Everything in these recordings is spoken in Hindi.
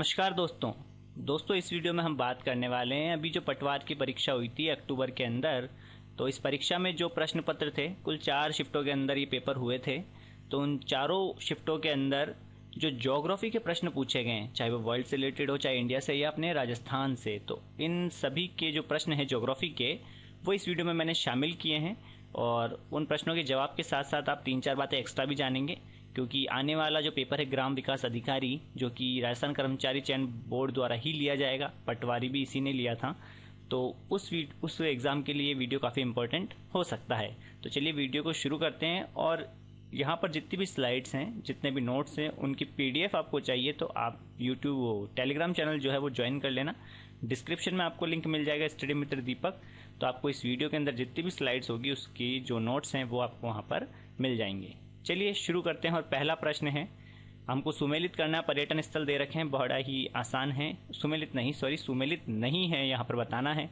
नमस्कार दोस्तों इस वीडियो में हम बात करने वाले हैं अभी जो पटवार की परीक्षा हुई थी अक्टूबर के अंदर। तो इस परीक्षा में जो प्रश्न पत्र थे, कुल 4 शिफ्टों के अंदर ये पेपर हुए थे। तो उन चारों शिफ्टों के अंदर जो ज्योग्राफी के प्रश्न पूछे गए हैं, चाहे वो वर्ल्ड से रिलेटेड हो, चाहे इंडिया से या अपने राजस्थान से, तो इन सभी के जो प्रश्न हैं ज्योग्राफी के, वो इस वीडियो में मैंने शामिल किए हैं। और उन प्रश्नों के जवाब के साथ साथ आप 3-4 बातें एक्स्ट्रा भी जानेंगे, क्योंकि आने वाला जो पेपर है ग्राम विकास अधिकारी, जो कि राजस्थान कर्मचारी चयन बोर्ड द्वारा ही लिया जाएगा, पटवारी भी इसी ने लिया था, तो उस एग्ज़ाम के लिए वीडियो काफ़ी इंपॉर्टेंट हो सकता है। तो चलिए वीडियो को शुरू करते हैं। और यहाँ पर जितनी भी स्लाइड्स हैं, जितने भी नोट्स हैं, उनकी PDF आपको चाहिए तो आप यूट्यूब टेलीग्राम चैनल जो है वो ज्वाइन कर लेना। डिस्क्रिप्शन में आपको लिंक मिल जाएगा स्टडी मित्र दीपक। तो आपको इस वीडियो के अंदर जितनी भी स्लाइड्स होगी उसकी जो नोट्स हैं वो आपको वहाँ पर मिल जाएंगे। चलिए शुरू करते हैं। और पहला प्रश्न है, हमको सुमेलित करना, पर्यटन स्थल दे रखे हैं, बड़ा ही आसान है। सुमेलित नहीं है यहाँ पर बताना है।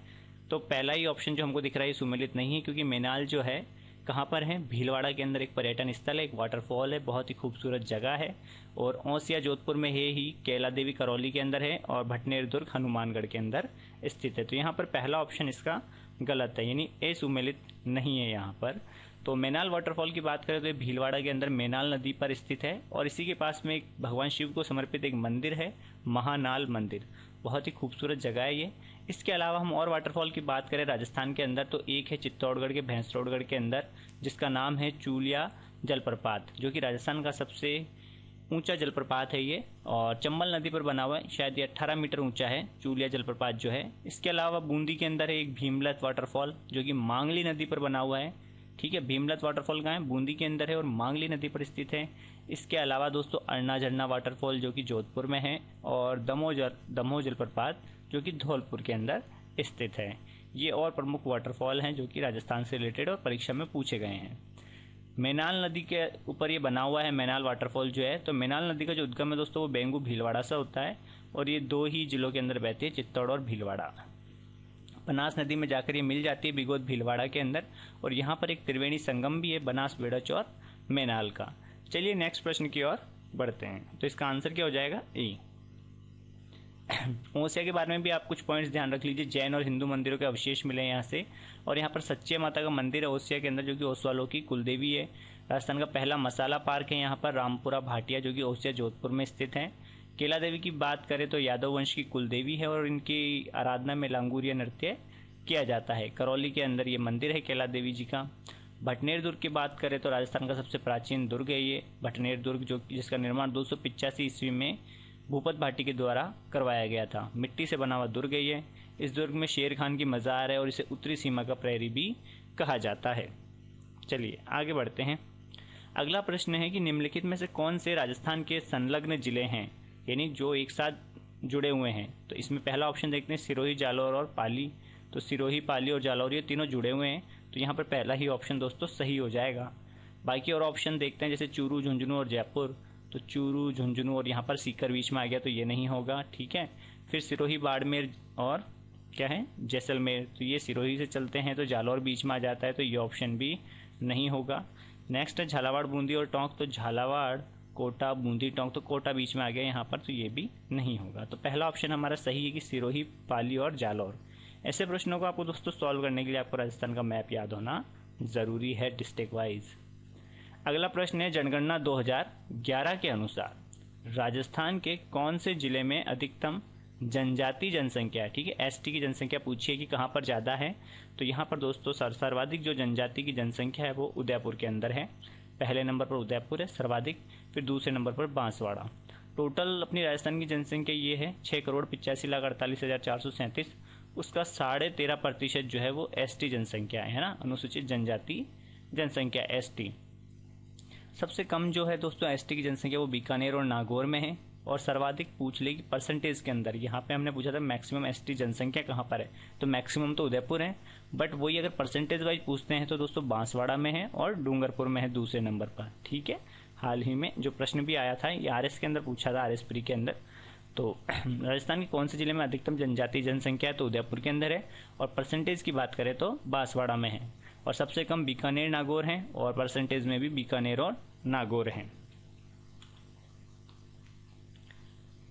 तो पहला ही ऑप्शन जो हमको दिख रहा है सुमेलित नहीं है, क्योंकि मेनाल जो है कहाँ पर है, भीलवाड़ा के अंदर एक पर्यटन स्थल है, एक वाटरफॉल है, बहुत ही खूबसूरत जगह है। और औसिया जोधपुर में है ही, कैला देवी करौली के अंदर है, और भटनेर दुर्ग हनुमानगढ़ के अंदर स्थित है। तो यहाँ पर पहला ऑप्शन इसका गलत है, यानी ए सुमेलित नहीं है यहाँ पर। तो मेनाल वाटरफॉल की बात करें तो ये भीलवाड़ा के अंदर मेनाल नदी पर स्थित है, और इसी के पास में एक भगवान शिव को समर्पित एक मंदिर है, महानाल मंदिर। बहुत ही खूबसूरत जगह है ये। इसके अलावा हम और वाटरफॉल की बात करें राजस्थान के अंदर, तो एक है चित्तौड़गढ़ के भैंसरोडगढ़ के अंदर, जिसका नाम है चूलिया जलप्रपात, जो कि राजस्थान का सबसे ऊंचा जलप्रपात है ये, और चंबल नदी पर बना हुआ है। शायद ये 18 मीटर ऊंचा है चूलिया जलप्रपात जो है। इसके अलावा बूंदी के अंदर है एक भीमलत वाटरफॉल, जो कि मांगली नदी पर बना हुआ है। ठीक है, भीमलत वाटरफॉल कहाँ है, बूंदी के अंदर है और मांगली नदी पर स्थित है। इसके अलावा दोस्तों अरना झरना वाटरफॉल, जो कि जोधपुर में है, और दमोह जलप्रपात, जो कि धौलपुर के अंदर स्थित है। ये और प्रमुख वाटरफॉल हैं जो कि राजस्थान से रिलेटेड और परीक्षा में पूछे गए हैं। मेनाल नदी के ऊपर ये बना हुआ है मेनाल वाटरफॉल जो है। तो मेनाल नदी का जो उद्गम है दोस्तों वो बेंगू भीलवाड़ा से होता है, और ये 2 ही जिलों के अंदर बहती है, चित्तौड़ और भीलवाड़ा। बनास नदी में जाकर ये मिल जाती है बिगोद भीलवाड़ा के अंदर, और यहाँ पर एक त्रिवेणी संगम भी है, बनास बेड़च और मेनाल का। चलिए नेक्स्ट प्रश्न की ओर बढ़ते हैं। तो इसका आंसर क्या हो जाएगा, ए। ओसिया के बारे में भी आप कुछ पॉइंट्स ध्यान रख लीजिए। जैन और हिंदू मंदिरों के अवशेष मिले यहाँ से, और यहाँ पर सच्चे माता का मंदिर है ओसिया के अंदर, जो कि ओसवालों की कुलदेवी है। राजस्थान का पहला मसाला पार्क है यहाँ पर रामपुरा भाटिया, जो कि ओसिया जोधपुर में स्थित है। कैला देवी की बात करें तो यादव वंश की कुलदेवी है, और इनकी आराधना में लांगुरिया नृत्य किया जाता है। करौली के अंदर ये मंदिर है कैला देवी जी का। भटनेर दुर्ग की बात करें तो राजस्थान का सबसे प्राचीन दुर्ग है ये भटनेर दुर्ग, जो जिसका निर्माण 285 ईस्वी में भूपत भाटी के द्वारा करवाया गया था। मिट्टी से बना हुआ दुर्ग है ये। इस दुर्ग में शेर खान की मज़ार है, और इसे उत्तरी सीमा का प्रहरी भी कहा जाता है। चलिए आगे बढ़ते हैं। अगला प्रश्न है कि निम्नलिखित में से कौन से राजस्थान के संलग्न जिले हैं, यानी जो एक साथ जुड़े हुए हैं। तो इसमें पहला ऑप्शन देखते हैं सिरोही, जालौर और पाली। तो सिरोही, पाली और जालौर ये तीनों जुड़े हुए हैं, तो यहाँ पर पहला ही ऑप्शन दोस्तों सही हो जाएगा। बाकी और ऑप्शन देखते हैं, जैसे चूरू, झुंझुनू और जयपुर। तो चूरू, झुंझुनू और यहाँ पर सीकर बीच में आ गया, तो ये नहीं होगा। ठीक है, फिर सिरोही, बाड़मेर और क्या है, जैसलमेर। तो ये सिरोही से चलते हैं तो जालौर बीच में आ जाता है, तो ये ऑप्शन भी नहीं होगा। नेक्स्ट है झालावाड़, बूंदी और टोंक। तो झालावाड़, कोटा, बूंदी, टोंक, तो कोटा बीच में आ गया यहाँ पर, तो ये भी नहीं होगा। तो पहला ऑप्शन हमारा सही है कि सिरोही, पाली और जालौर। ऐसे प्रश्नों को आपको दोस्तों सॉल्व करने के लिए आपको राजस्थान का मैप याद होना ज़रूरी है डिस्ट्रिक्ट वाइज। अगला प्रश्न है, जनगणना 2011 के अनुसार राजस्थान के कौन से जिले में अधिकतम जनजाति जनसंख्या है। ठीक है, ST की जनसंख्या पूछिए कि कहाँ पर ज़्यादा है। तो यहाँ पर दोस्तों सर्वाधिक जो जनजाति की जनसंख्या है वो उदयपुर के अंदर है। पहले नंबर पर उदयपुर है सर्वाधिक, फिर दूसरे नंबर पर बांसवाड़ा। टोटल अपनी राजस्थान की जनसंख्या ये है 6,85,48,437। उसका 13.5% जो है वो ST जनसंख्या है ना, अनुसूचित जनजाति जनसंख्या ST। सबसे कम जो है दोस्तों ST की जनसंख्या वो बीकानेर और नागौर में है। और सर्वाधिक पूछ लेगी परसेंटेज के अंदर, यहाँ पे हमने पूछा था मैक्सिमम ST जनसंख्या कहाँ पर है, तो मैक्सिमम तो उदयपुर है, बट वही अगर परसेंटेज वाइज पूछते हैं तो दोस्तों बांसवाड़ा में है और डूंगरपुर में है दूसरे नंबर पर। ठीक है, हाल ही में जो प्रश्न भी आया था ये RS के अंदर पूछा था, RS प्री के अंदर। तो राजस्थान के कौन से जिले में अधिकतम जनजाति जनसंख्या है, तो उदयपुर के अंदर है, और परसेंटेज की बात करें तो बांसवाड़ा में है। और सबसे कम बीकानेर, नागौर हैं, और परसेंटेज में भी बीकानेर और नागौर हैं।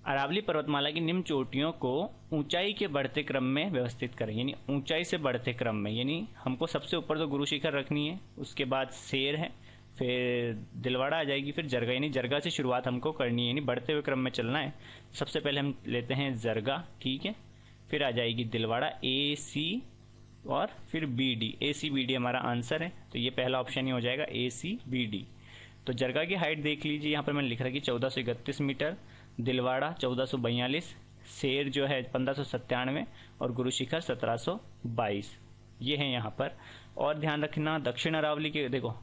अरावली पर्वतमाला की निम्न चोटियों को ऊंचाई के बढ़ते क्रम में व्यवस्थित करें, यानी ऊंचाई से बढ़ते क्रम में, यानी हमको सबसे ऊपर तो गुरु शिखर रखनी है, उसके बाद शेर है, फिर दिलवाड़ा आ जाएगी, फिर जरगा, यानी जरगा से शुरुआत हमको करनी है, यानी बढ़ते हुए क्रम में चलना है। सबसे पहले हम लेते हैं जरगा, ठीक है, फिर आ जाएगी दिलवाड़ा ए सी और फिर बी डी, ए सी बी डी हमारा आंसर है। तो ये पहला ऑप्शन ही हो जाएगा ए सी बी डी। तो जरगा की हाइट देख लीजिए, यहाँ पर मैंने लिख रखी 1431 मीटर, दिलवाड़ा 1442, शेर जो है 1597 और गुरु शिखर 1722, ये है यहाँ पर। और ध्यान रखना दक्षिण अरावली के, देखो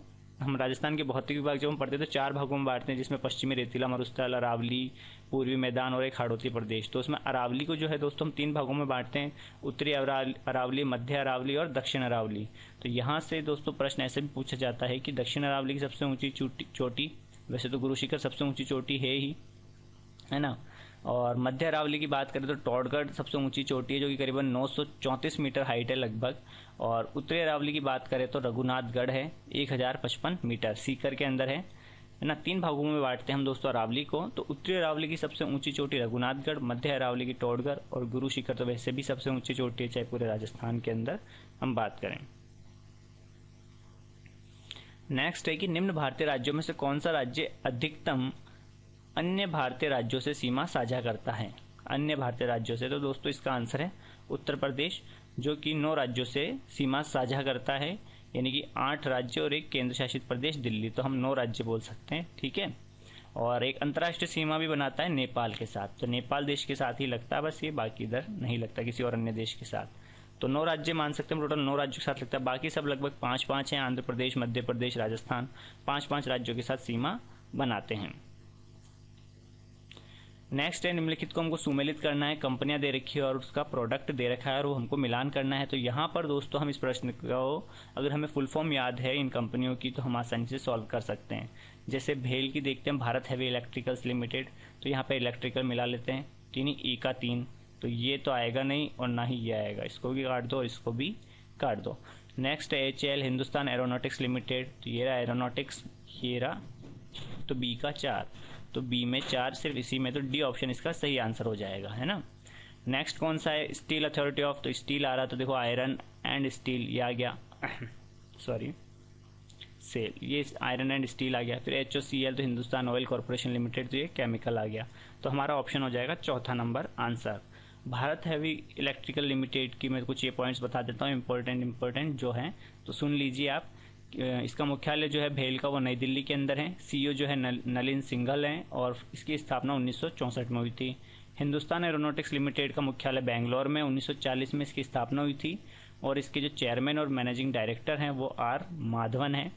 हम राजस्थान के भौतिक विभाग जब हम पढ़ते हैं तो 4 भागों में बांटते हैं, जिसमें पश्चिमी रेतीला मरुस्थल, अरावली, पूर्वी मैदान और एक हाड़ौती प्रदेश। तो उसमें अरावली को जो है दोस्तों हम 3 भागों में बांटते हैं, उत्तरी अरावली, मध्य अरावली और दक्षिण अरावली। तो यहाँ से दोस्तों प्रश्न ऐसे भी पूछा जाता है कि दक्षिण अरावली की सबसे ऊंची चोटी, वैसे तो गुरु शिखर सबसे ऊंची चोटी है ना, और मध्य अरावली की बात करें तो टोडगढ़ सबसे ऊंची चोटी है जो कि करीबन 934 मीटर हाइट है लगभग, और उत्तरी अरावली की बात करें तो रघुनाथगढ़ है 1055 मीटर, सीकर के अंदर है ना। 3 भागों में बांटते हैं हम दोस्तों अरावली को। तो उत्तरी अरावली की सबसे ऊंची चोटी रघुनाथगढ़, मध्य अरावली की टोडगढ़ और गुरु शिखर तो वैसे भी सबसे ऊंची चोटी है चाहे पूरे राजस्थान के अंदर हम बात करें। नेक्स्ट है कि निम्न भारतीय राज्यों में से कौन सा राज्य अधिकतम अन्य भारतीय राज्यों से सीमा साझा करता है? अन्य भारतीय राज्यों से, तो दोस्तों इसका आंसर है उत्तर प्रदेश, जो कि 9 राज्यों से सीमा साझा करता है, यानी कि 8 राज्य और एक केंद्र शासित प्रदेश दिल्ली, तो हम 9 राज्य बोल सकते हैं, ठीक है। और एक अंतर्राष्ट्रीय सीमा भी बनाता है नेपाल के साथ, तो नेपाल देश के साथ ही लगता है बस ये, बाकी इधर नहीं लगता किसी और अन्य देश के साथ। तो 9 राज्य मान सकते हैं, टोटल 9 राज्यों के साथ लगता है, बाकी सब लगभग 5-5 हैं, आंध्र प्रदेश, मध्य प्रदेश, राजस्थान, 5-5 राज्यों के साथ सीमा बनाते हैं। नेक्स्ट है निम्नलिखित को हमको सुमेलित करना है, कंपनियां दे रखी है और उसका प्रोडक्ट दे रखा है और वो हमको मिलान करना है। तो यहाँ पर दोस्तों हम इस प्रश्न को, अगर हमें फुल फॉर्म याद है इन कंपनियों की, तो हम आसानी से सॉल्व कर सकते हैं। जैसे भेल की देखते हैं, भारत हैवी इलेक्ट्रिकल्स लिमिटेड, तो यहाँ पे इलेक्ट्रिकल मिला लेते हैं, 3 ई का 3, तो ये तो आएगा नहीं और ना ही ये आएगा, इसको भी काट दो और इसको भी काट दो। नेक्स्ट है HAL हिंदुस्तान एरोनॉटिक्स लिमिटेड, तो ये रहा एरोनॉटिक्स, ये रहा, तो बी का 4, तो बी में 4 सिर्फ इसी में, तो डी ऑप्शन इसका सही आंसर हो जाएगा, है ना। नेक्स्ट कौन सा है? स्टील अथॉरिटी ऑफ, तो स्टील आ रहा, तो देखो आयरन एंड स्टील ये आ गया सॉरी सेल, ये आयरन एंड स्टील आ गया। फिर HOCL तो हिंदुस्तान ऑयल कॉर्पोरेशन लिमिटेड, तो ये केमिकल आ गया, तो हमारा ऑप्शन हो जाएगा चौथा number answer. Bharat heavy electrical limited की मैं कुछ ये पॉइंट्स बता देता हूँ इंपॉर्टेंट जो हैं, तो सुन लीजिए आप। इसका मुख्यालय जो है भेल का वो नई दिल्ली के अंदर है, CEO जो है नलिन सिंघल हैं और इसकी स्थापना 1964 में हुई थी। हिंदुस्तान एरोनॉटिक्स लिमिटेड का मुख्यालय बेंगलोर में 1940 में इसकी स्थापना हुई थी और इसके जो चेयरमैन और मैनेजिंग डायरेक्टर हैं वो R माधवन है।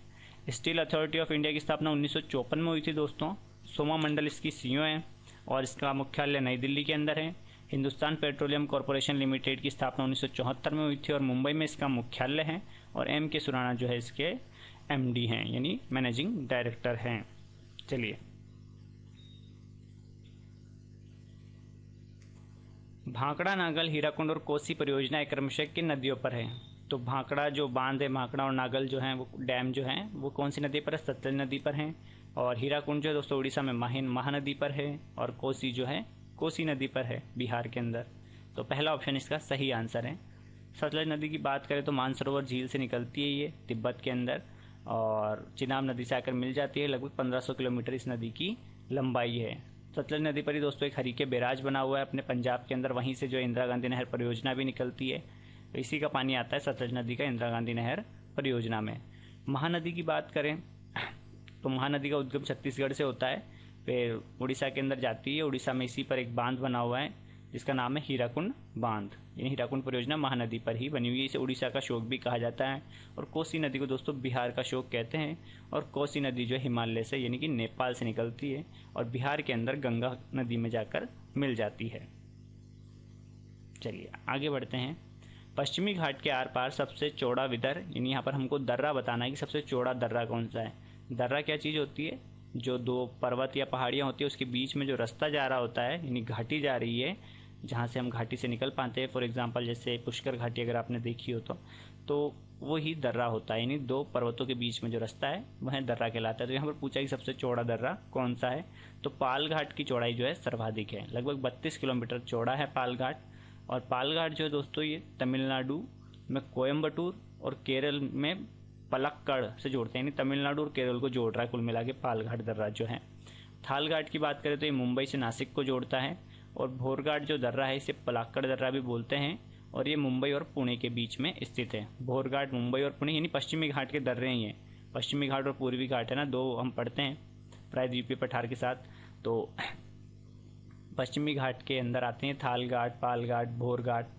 स्टील अथॉरिटी ऑफ इंडिया की स्थापना 1954 में हुई थी दोस्तों, सोमा मंडल इसकी CEO है और इसका मुख्यालय नई दिल्ली के अंदर है। हिंदुस्तान पेट्रोलियम कॉर्पोरेशन लिमिटेड की स्थापना 1974 में हुई थी और मुंबई में इसका मुख्यालय है और M.K. सुराना जो है इसके MD हैं, यानी मैनेजिंग डायरेक्टर हैं। चलिए भांकड़ा, नागल, हीराकुंड और कोसी परियोजना क्रमशः किन नदियों पर है? तो भांकड़ा जो बांध है, भांकड़ा और नागल जो है वो डैम जो है वो कौन सी नदी पर है? सतलज नदी पर है। और हीराकुंड जो है दोस्तों उड़ीसा में महानदी पर है और कोसी जो है कोसी नदी पर है बिहार के अंदर। तो पहला ऑप्शन इसका सही आंसर है। सतलज नदी की बात करें तो मानसरोवर झील से निकलती है ये तिब्बत के अंदर और चिनाब नदी से आकर मिल जाती है। लगभग 1500 किलोमीटर इस नदी की लंबाई है। सतलज नदी पर ही दोस्तों एक हरीके बैराज बना हुआ है अपने पंजाब के अंदर, वहीं से जो इंदिरा गांधी नहर परियोजना भी निकलती है, तो इसी का पानी आता है सतलज नदी का इंदिरा गांधी नहर परियोजना में। महानदी की बात करें तो महानदी का उद्गम छत्तीसगढ़ से होता है, फिर उड़ीसा के अंदर जाती है। उड़ीसा में इसी पर एक बांध बना हुआ है जिसका नाम है हीराकुंड बांध, यानी हीराकुंड परियोजना महानदी पर ही बनी हुई है। इसे उड़ीसा का शोक भी कहा जाता है और कोसी नदी को दोस्तों बिहार का शोक कहते हैं। और कोसी नदी जो हिमालय से यानी कि नेपाल से निकलती है और बिहार के अंदर गंगा नदी में जाकर मिल जाती है। चलिए आगे बढ़ते हैं। पश्चिमी घाट के आर पार सबसे चौड़ा विदर, यानी यहाँ पर हमको दर्रा बताना है कि सबसे चौड़ा दर्रा कौन सा है। दर्रा क्या चीज़ होती है? जो 2 पर्वत या पहाड़ियाँ होती है उसके बीच में जो रास्ता जा रहा होता है, यानी घाटी जा रही है, जहाँ से हम घाटी से निकल पाते हैं। फॉर एग्जांपल जैसे पुष्कर घाटी अगर आपने देखी हो तो वो ही दर्रा होता है, यानी दो पर्वतों के बीच में जो रास्ता है वह दर्रा कहलाता है। तो यहाँ पर पूछा कि सबसे चौड़ा दर्रा कौन सा है, तो पाल घाट की चौड़ाई जो है सर्वाधिक है, लगभग 32 किलोमीटर चौड़ा है पाल घाट। और पाल घाट जो है दोस्तों ये तमिलनाडु में कोयम्बटूर और केरल में पलक्कड़ से जोड़ते हैं, यानी तमिलनाडु और केरल को जोड़ रहा है कुल मिला के पाल घाट दर्रा जो है। थाल घाट की बात करें तो ये मुंबई से नासिक को जोड़ता है। और भोर घाट जो दर्रा है इसे पलाक्कड़ दर्रा भी बोलते हैं, और ये मुंबई और पुणे के बीच में स्थित है। भोर घाट मुंबई और पुणे यानी पश्चिमी घाट के दर्रे ही हैं, पश्चिमी घाट और पूर्वी घाट है ना, दो हम पढ़ते हैं प्रायद्वीपीय पठार के साथ। तो पश्चिमी घाट के अंदर आते हैं थाल घाट, पाल घाट, भोर घाट।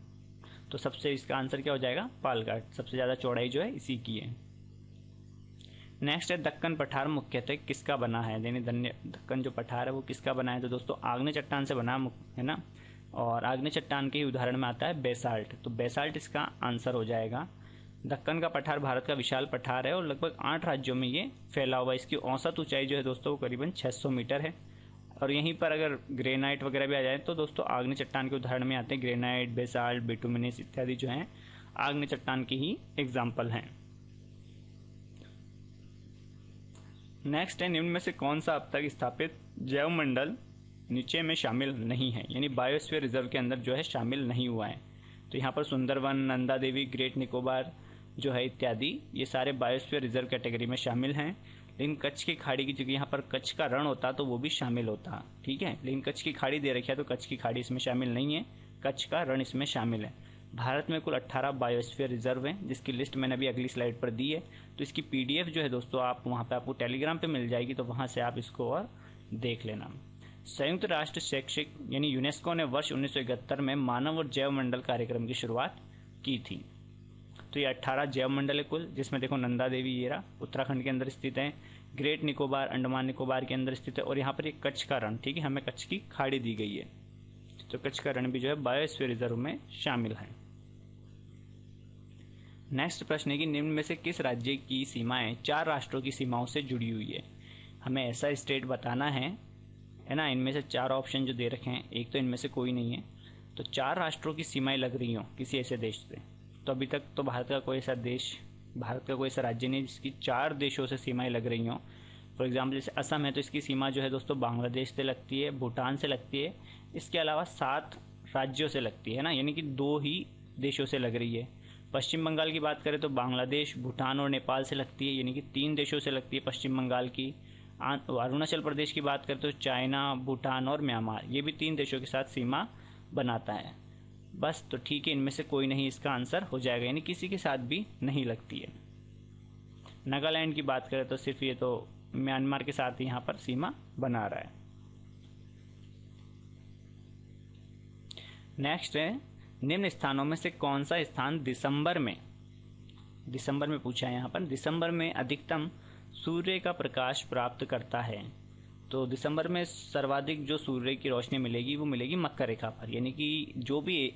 तो सबसे इसका आंसर क्या हो जाएगा, पाल घाट। सबसे ज़्यादा चौड़ाई जो है इसी की है। नेक्स्ट है दक्कन पठार मुख्यतः किसका बना है, यानी दक्कन जो पठार है वो किसका बना है, तो दोस्तों आग्नेय चट्टान से बना है ना। और आग्नेय चट्टान के ही उदाहरण में आता है बेसाल्ट, तो बेसाल्ट इसका आंसर हो जाएगा। दक्कन का पठार भारत का विशाल पठार है और लगभग 8 राज्यों में ये फैला हुआ है। इसकी औसत ऊंचाई जो है दोस्तों वो करीबन 600 मीटर है। और यहीं पर अगर ग्रेनाइट वगैरह भी आ जाए तो दोस्तों आग्नेय चट्टान के उदाहरण में आते हैं ग्रेनाइट, बेसाल्ट, बिटुमिनस इत्यादि जो हैं आग्नेय चट्टान की ही एग्जाम्पल हैं। नेक्स्ट है निम्न में से कौन सा अब तक स्थापित जैव मंडल नीचे में शामिल नहीं है, यानी बायोस्फीयर रिजर्व के अंदर जो है शामिल नहीं हुआ है। तो यहाँ पर सुंदरवन, नंदा देवी, ग्रेट निकोबार जो है इत्यादि ये सारे बायोस्फीयर रिजर्व कैटेगरी में शामिल हैं। लेकिन कच्छ की खाड़ी की जगह यहाँ पर कच्छ का रण होता तो वो भी शामिल होता, ठीक है। लेकिन कच्छ की खाड़ी दे रखी है तो कच्छ की खाड़ी इसमें शामिल नहीं है, कच्छ का रण इसमें शामिल है। भारत में कुल 18 बायोस्फीयर रिजर्व हैं जिसकी लिस्ट मैंने अभी अगली स्लाइड पर दी है। तो इसकी PDF जो है दोस्तों आप वहाँ पे आपको टेलीग्राम पे मिल जाएगी, तो वहाँ से आप इसको और देख लेना। संयुक्त राष्ट्र शैक्षिक यानी यूनेस्को ने वर्ष 1971 में मानव और जैव मंडल कार्यक्रम की शुरुआत की थी। तो ये 18 जैव मंडल है कुल, जिसमें देखो नंदा देवी ये रहा उत्तराखंड के अंदर स्थित है, ग्रेट निकोबार अंडमान निकोबार के अंदर स्थित है, और यहाँ पर एक कच्छ का रण, ठीक है, हमें कच्छ की खाड़ी दी गई है। तो कच्छ का रण भी जो है बायोस्फीयर रिजर्व में शामिल है। नेक्स्ट प्रश्न है कि निम्न में से किस राज्य की सीमाएं 4 राष्ट्रों की सीमाओं से जुड़ी हुई है। हमें ऐसा स्टेट बताना है ना। इनमें से 4 ऑप्शन जो दे रखे हैं, एक तो इनमें से कोई नहीं है। तो 4 राष्ट्रों की सीमाएं लग रही हों किसी ऐसे देश से, तो अभी तक तो भारत का कोई ऐसा राज्य नहीं जिसकी 4 देशों से सीमाएं लग रही हों। फॉर एग्जाम्पल जैसे असम है तो इसकी सीमा जो है दोस्तों बांग्लादेश से लगती है, भूटान से लगती है, इसके अलावा 7 राज्यों से लगती है ना, यानी कि 2 ही देशों से लग रही है। पश्चिम बंगाल की बात करें तो बांग्लादेश, भूटान और नेपाल से लगती है, यानी कि 3 देशों से लगती है पश्चिम बंगाल की। अरुणाचल प्रदेश की बात करें तो चाइना, भूटान और म्यांमार, ये भी 3 देशों के साथ सीमा बनाता है। बस, तो ठीक है, इनमें से कोई नहीं इसका आंसर हो जाएगा, यानी किसी के साथ भी नहीं लगती है। नागालैंड की बात करें तो सिर्फ ये तो म्यांमार के साथ यहाँ पर सीमा बना रहा है। नेक्स्ट है निम्न स्थानों में से कौन सा स्थान दिसंबर में पूछा है यहाँ पर, दिसंबर में अधिकतम सूर्य का प्रकाश प्राप्त करता है। तो दिसंबर में सर्वाधिक जो सूर्य की रोशनी मिलेगी वो मिलेगी मकर रेखा पर, यानी कि जो भी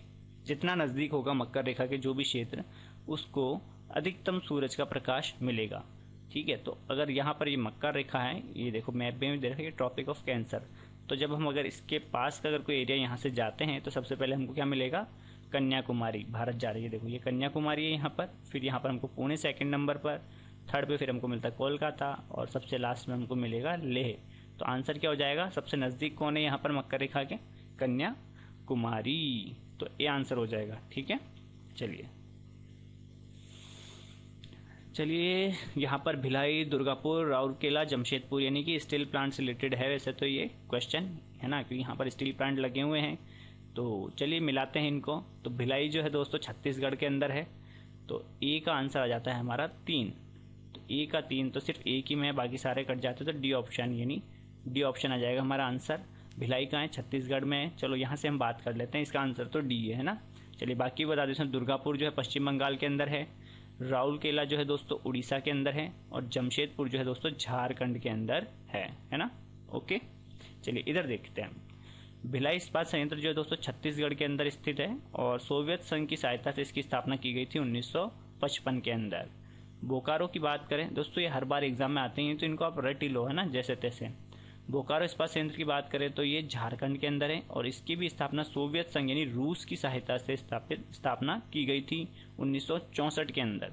जितना नज़दीक होगा मकर रेखा के जो भी क्षेत्र, उसको अधिकतम सूरज का प्रकाश मिलेगा, ठीक है। तो अगर यहाँ पर ये मकर रेखा है, ये देखो मैप में दे रखा है ट्रॉपिक ऑफ कैंसर, तो जब हम अगर इसके पास का अगर कोई एरिया यहाँ से जाते हैं तो सबसे पहले हमको क्या मिलेगा, कन्याकुमारी, भारत जा रही है, देखो ये कन्याकुमारी है यहाँ पर। फिर यहाँ पर हमको पुणे 2nd नंबर पर, 3rd पे फिर हमको मिलता है कोलकाता, और सबसे लास्ट में हमको मिलेगा लेह। तो आंसर क्या हो जाएगा, सबसे नज़दीक कौन है यहाँ पर मकर रेखा के, कन्याकुमारी। तो ये आंसर हो जाएगा, ठीक है। चलिए यहाँ पर भिलाई, दुर्गापुर, राउरकेला, जमशेदपुर, यानी कि स्टील प्लांट से रिलेटेड है वैसे तो ये क्वेश्चन है ना, क्योंकि यहाँ पर स्टील प्लांट लगे हुए हैं। तो चलिए मिलाते हैं इनको। तो भिलाई जो है दोस्तों छत्तीसगढ़ के अंदर है, तो ए का आंसर आ जाता है हमारा 3। तो ए का 3 तो सिर्फ एक ही में, बाकी सारे कट जाते तो डी ऑप्शन, यानी डी ऑप्शन आ जाएगा हमारा आंसर। भिलाई कहाँ है, छत्तीसगढ़ में है। चलो यहाँ से हम बात कर लेते हैं, इसका आंसर तो डी है ना। चलिए बाकी बता देते हैं, दुर्गापुर जो है पश्चिम बंगाल के अंदर है, राउरकेला जो है दोस्तों उड़ीसा के अंदर है, और जमशेदपुर जो है दोस्तों झारखंड के अंदर है ना। ओके, चलिए इधर देखते हैं। भिलाई इस्पात संयंत्र जो है दोस्तों छत्तीसगढ़ के अंदर स्थित है, और सोवियत संघ की सहायता से इसकी स्थापना की गई थी 1955 के अंदर। बोकारो की बात करें दोस्तों, ये हर बार एग्जाम में आते हैं तो इनको आप रट ही लो है ना जैसे तैसे। बोकारो इस्पात संयंत्र की बात करें तो ये झारखंड के अंदर है और इसकी भी स्थापना सोवियत संघ यानी रूस की सहायता से स्थापना की गई थी 1964 के अंदर।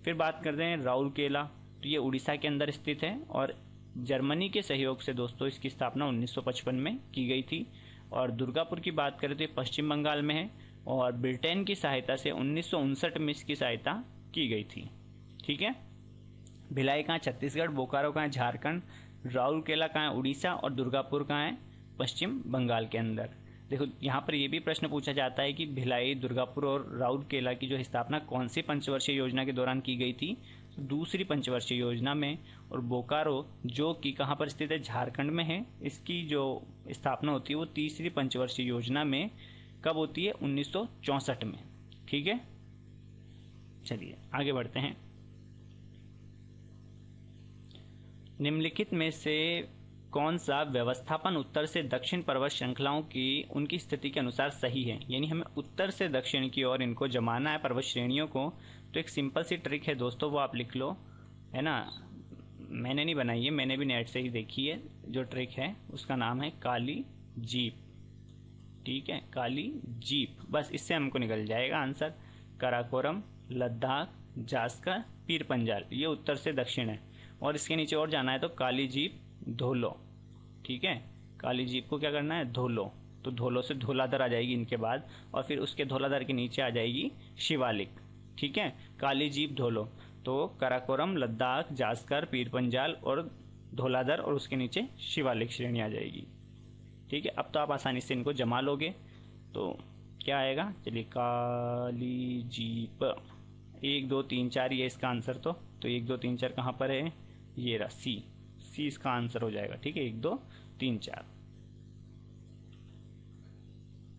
फिर बात करते हैं राउरकेला, तो ये उड़ीसा के अंदर स्थित है और जर्मनी के सहयोग से दोस्तों इसकी स्थापना 1955 में की गई थी। और दुर्गापुर की बात करें तो ये पश्चिम बंगाल में है और ब्रिटेन की सहायता से 1959 में इसकी सहायता की गई थी। ठीक है, भिलाई कहाँ छत्तीसगढ़, बोकारो कहाँ झारखंड, राउरकेला कहाँ है उड़ीसा और दुर्गापुर कहाँ है पश्चिम बंगाल के अंदर। देखो यहाँ पर ये भी प्रश्न पूछा जाता है कि भिलाई, दुर्गापुर और राउरकेला की जो स्थापना कौन सी पंचवर्षीय योजना के दौरान की गई थी, दूसरी पंचवर्षीय योजना में। और बोकारो जो कि कहाँ पर स्थित है, झारखंड में है, इसकी जो स्थापना होती है वो तीसरी पंचवर्षीय योजना में कब होती है, 1964 में। ठीक है, चलिए आगे बढ़ते हैं। निम्नलिखित में से कौन सा व्यवस्थापन उत्तर से दक्षिण पर्वत श्रृंखलाओं की उनकी स्थिति के अनुसार सही है, यानी हमें उत्तर से दक्षिण की ओर इनको जमाना है पर्वत श्रेणियों को। तो एक सिंपल सी ट्रिक है दोस्तों, वो आप लिख लो, है ना, मैंने नहीं बनाई है, मैंने भी नेट से ही देखी है। जो ट्रिक है उसका नाम है काली जीप। ठीक है, काली जीप, बस इससे हमको निकल जाएगा आंसर। काराकोरम, लद्दाख, जास्कर, पीर पंजाल, ये उत्तर से दक्षिण है। और इसके नीचे और जाना है तो काली जीप, धोलो। ठीक है, काली जीप को क्या करना है, धोलो। तो धोलो से धौलाधर आ जाएगी इनके बाद, और फिर उसके धौलाधर के नीचे आ जाएगी शिवालिक। ठीक है, काली जीप, धोलो। तो काराकोरम, लद्दाख, जास्कर, पीर पंजाल और धौलाधर और उसके नीचे शिवालिक श्रेणी आ जाएगी। ठीक है, अब तो आप आसानी से इनको जमा लोगे। तो क्या आएगा, चलिए, काली जीप 1 2 3 4 ये इसका आंसर। तो 1 2 3 4 कहाँ पर है, ये रहा सी इसका आंसर हो जाएगा। ठीक है, 1 2 3 4।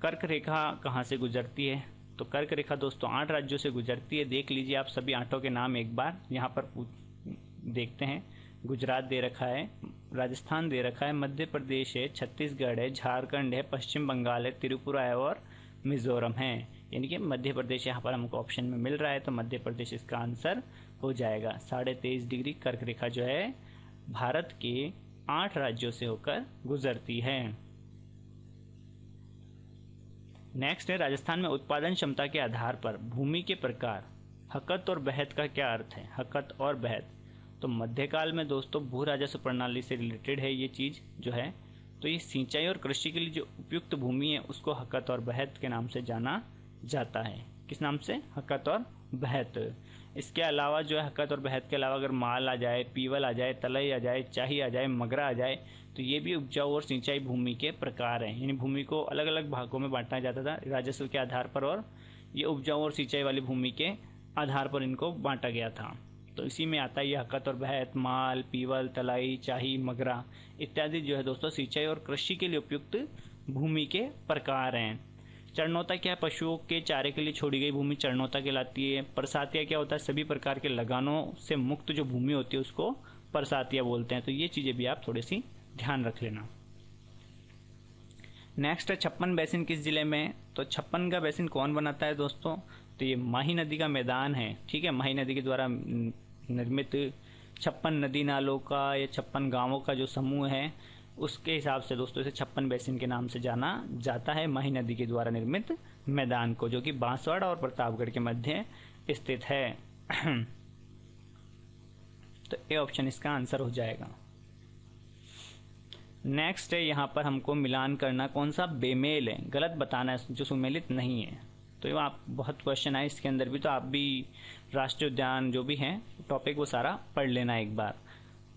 कर्क रेखा कहाँ से गुजरती है, तो कर्क रेखा दोस्तों 8 राज्यों से गुजरती है। देख लीजिए आप सभी 8 के नाम एक बार यहाँ पर देखते हैं। गुजरात दे रखा है, राजस्थान दे रखा है, मध्य प्रदेश है, छत्तीसगढ़ है, झारखंड है, पश्चिम बंगाल है, त्रिपुरा है और मिजोरम है। यानी कि मध्य प्रदेश यहाँ पर हमको ऑप्शन में मिल रहा है, तो मध्य प्रदेश इसका आंसर हो जाएगा। 23.5 डिग्री कर्क रेखा जो है भारत के 8 राज्यों से होकर गुजरती है। नेक्स्ट है, राजस्थान में उत्पादन क्षमता के आधार पर भूमि के प्रकार हकत और बहत का क्या अर्थ है, हकत और बहत। तो मध्यकाल में दोस्तों भू राजस्व प्रणाली से रिलेटेड है ये चीज जो है। तो ये सिंचाई और कृषि के लिए जो उपयुक्त भूमि है उसको हकत और बहत के नाम से जाना जाता है। किस नाम से, हकत और बहत। इसके अलावा जो है हकत और बहत के अलावा अगर माल आ जाए, पीवल आ जाए, तलई आ जाए, चाही आ जाए, मगरा आ जाए, तो ये भी उपजाऊ और सिंचाई भूमि के प्रकार हैं। यानी भूमि को अलग अलग भागों में बांटा जाता था राजस्व के आधार पर, और ये उपजाऊ और सिंचाई वाली भूमि के आधार पर इनको बांटा गया था। तो इसी में आता है ये हकत और बहत, माल, पीवल, तलाई, चाही, मगरा इत्यादि जो है दोस्तों सिंचाई और कृषि के लिए उपयुक्त भूमि के प्रकार हैं। चरणोता क्या है, पशुओं के चारे के लिए छोड़ी गई भूमि चरणोता कहलाती है। परसातिया क्या होता है, सभी प्रकार के लगानों से मुक्त जो भूमि होती है उसको परसातिया बोलते हैं। तो ये चीजें भी आप थोड़ी सी ध्यान रख लेना। नेक्स्ट है 56 बेसिन किस जिले में, तो 56 का बेसिन कौन बनाता है दोस्तों, तो ये माही नदी का मैदान है। ठीक है, माही नदी के द्वारा निर्मित 56 नदी नालों का या 56 गांवों का जो समूह है उसके हिसाब से दोस्तों इसे 56 बेसिन के नाम से जाना जाता है, माही नदी के द्वारा निर्मित मैदान को, जो कि बांसवाड़ा और प्रतापगढ़ के मध्य स्थित है। तो ए ऑप्शन इसका आंसर हो जाएगा। नेक्स्ट है, यहाँ पर हमको मिलान करना, कौन सा बेमेल है, गलत बताना है जो सुमेलित नहीं है। तो आप बहुत क्वेश्चन आए इसके अंदर भी, तो आप भी राष्ट्रीय उद्यान जो भी है टॉपिक वो सारा पढ़ लेना एक बार,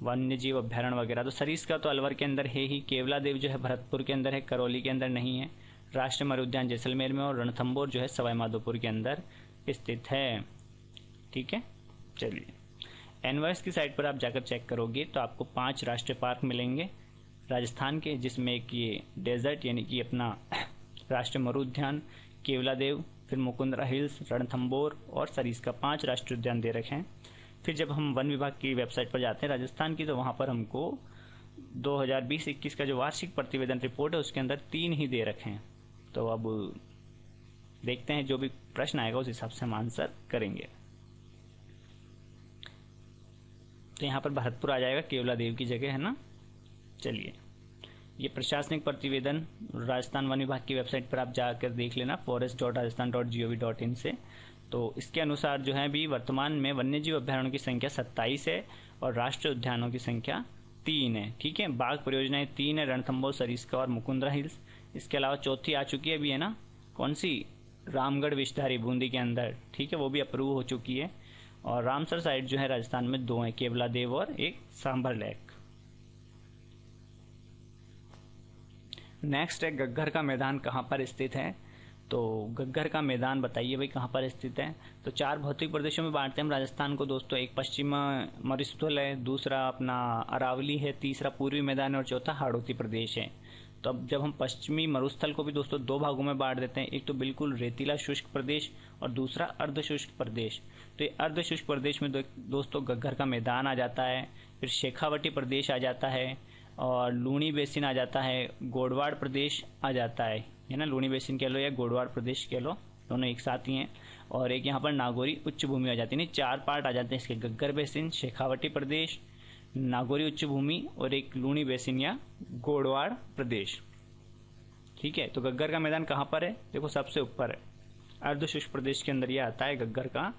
वन्य जीव अभ्यारण्य वगैरह। तो सरीस का तो अलवर के अंदर है ही, केवला देव जो है भरतपुर के अंदर है, करौली के अंदर नहीं है, राष्ट्रीय मत्स्य उद्यान जैसलमेर में, और रणथंबोर जो है सवाई माधोपुर के अंदर स्थित है। ठीक है, चलिए एनवाइस की साइट पर आप जाकर चेक करोगे तो आपको 5 राष्ट्रीय पार्क मिलेंगे राजस्थान के, जिसमें एक ये डेजर्ट यानी कि अपना राष्ट्रीय मरु उद्यान, केवला देव, फिर मुकुंदरा हिल्स, रणथंबोर और सरीस का 5 राष्ट्रीय उद्यान दे रखे हैं। फिर जब हम वन विभाग की वेबसाइट पर जाते हैं राजस्थान की, तो वहाँ पर हमको 2020-21 का जो वार्षिक प्रतिवेदन रिपोर्ट है उसके अंदर 3 ही दे रखे हैं। तो अब देखते हैं जो भी प्रश्न आएगा उस हिसाब से हम आंसर करेंगे। तो यहाँ पर भरतपुर आ जाएगा, केवला देव की जगह है ना। चलिए ये प्रशासनिक प्रतिवेदन राजस्थान वन विभाग की वेबसाइट पर आप जाकर देख लेना, forest.rajasthan.gov.in से। तो इसके अनुसार जो है अभी वर्तमान में वन्यजीव अभ्यारण्यों की संख्या 27 है और राष्ट्रीय उद्यानों की संख्या 3 है। ठीक है, बाघ परियोजनाएं 3 है, रणथंभौर, सरिस्का और मुकुंदरा हिल्स। इसके अलावा चौथी आ चुकी है अभी, है ना, कौन सी, रामगढ़ विषधारी बूंदी के अंदर। ठीक है, वो भी अप्रूव हो चुकी है। और रामसर साइट जो है राजस्थान में 2 है, केवला देव और एक सांभर लेक। नेक्स्ट है गग्गर का मैदान कहाँ पर स्थित है। तो गग्गर का मैदान बताइए भाई कहाँ पर स्थित है। तो 4 भौतिक प्रदेशों में बांटते हैं हम राजस्थान को दोस्तों। एक पश्चिम मरुस्थल है, दूसरा अपना अरावली है, तीसरा पूर्वी मैदान है और चौथा हाड़ौती प्रदेश है। तो अब जब हम पश्चिमी मरुस्थल को भी दोस्तों 2 भागों में बांट देते हैं, एक तो बिल्कुल रेतीला शुष्क प्रदेश और दूसरा अर्ध शुष्क प्रदेश। तो ये अर्ध शुष्क प्रदेश में दोस्तों गग्गर का मैदान आ जाता है, फिर शेखावटी प्रदेश आ जाता है और लूणी बेसिन आ जाता है, गोडवाड़ प्रदेश आ जाता है ना, लूणी बेसिन कह लो या गोडवाड़ प्रदेश कह लो, दोनों एक साथ ही हैं। और एक यहाँ पर नागौरी उच्च भूमि आ जाती है। 4 पार्ट आ जाते हैं इसके, गग्गर बेसिन, शेखावटी प्रदेश, नागौरी उच्च भूमि और एक लूणी बेसिन या गोडवाड़ प्रदेश। ठीक है, तो गग्गर का मैदान कहाँ पर है, देखो सबसे ऊपर है, अर्ध शुष्क प्रदेश के अंदर ये आता है गग्गर का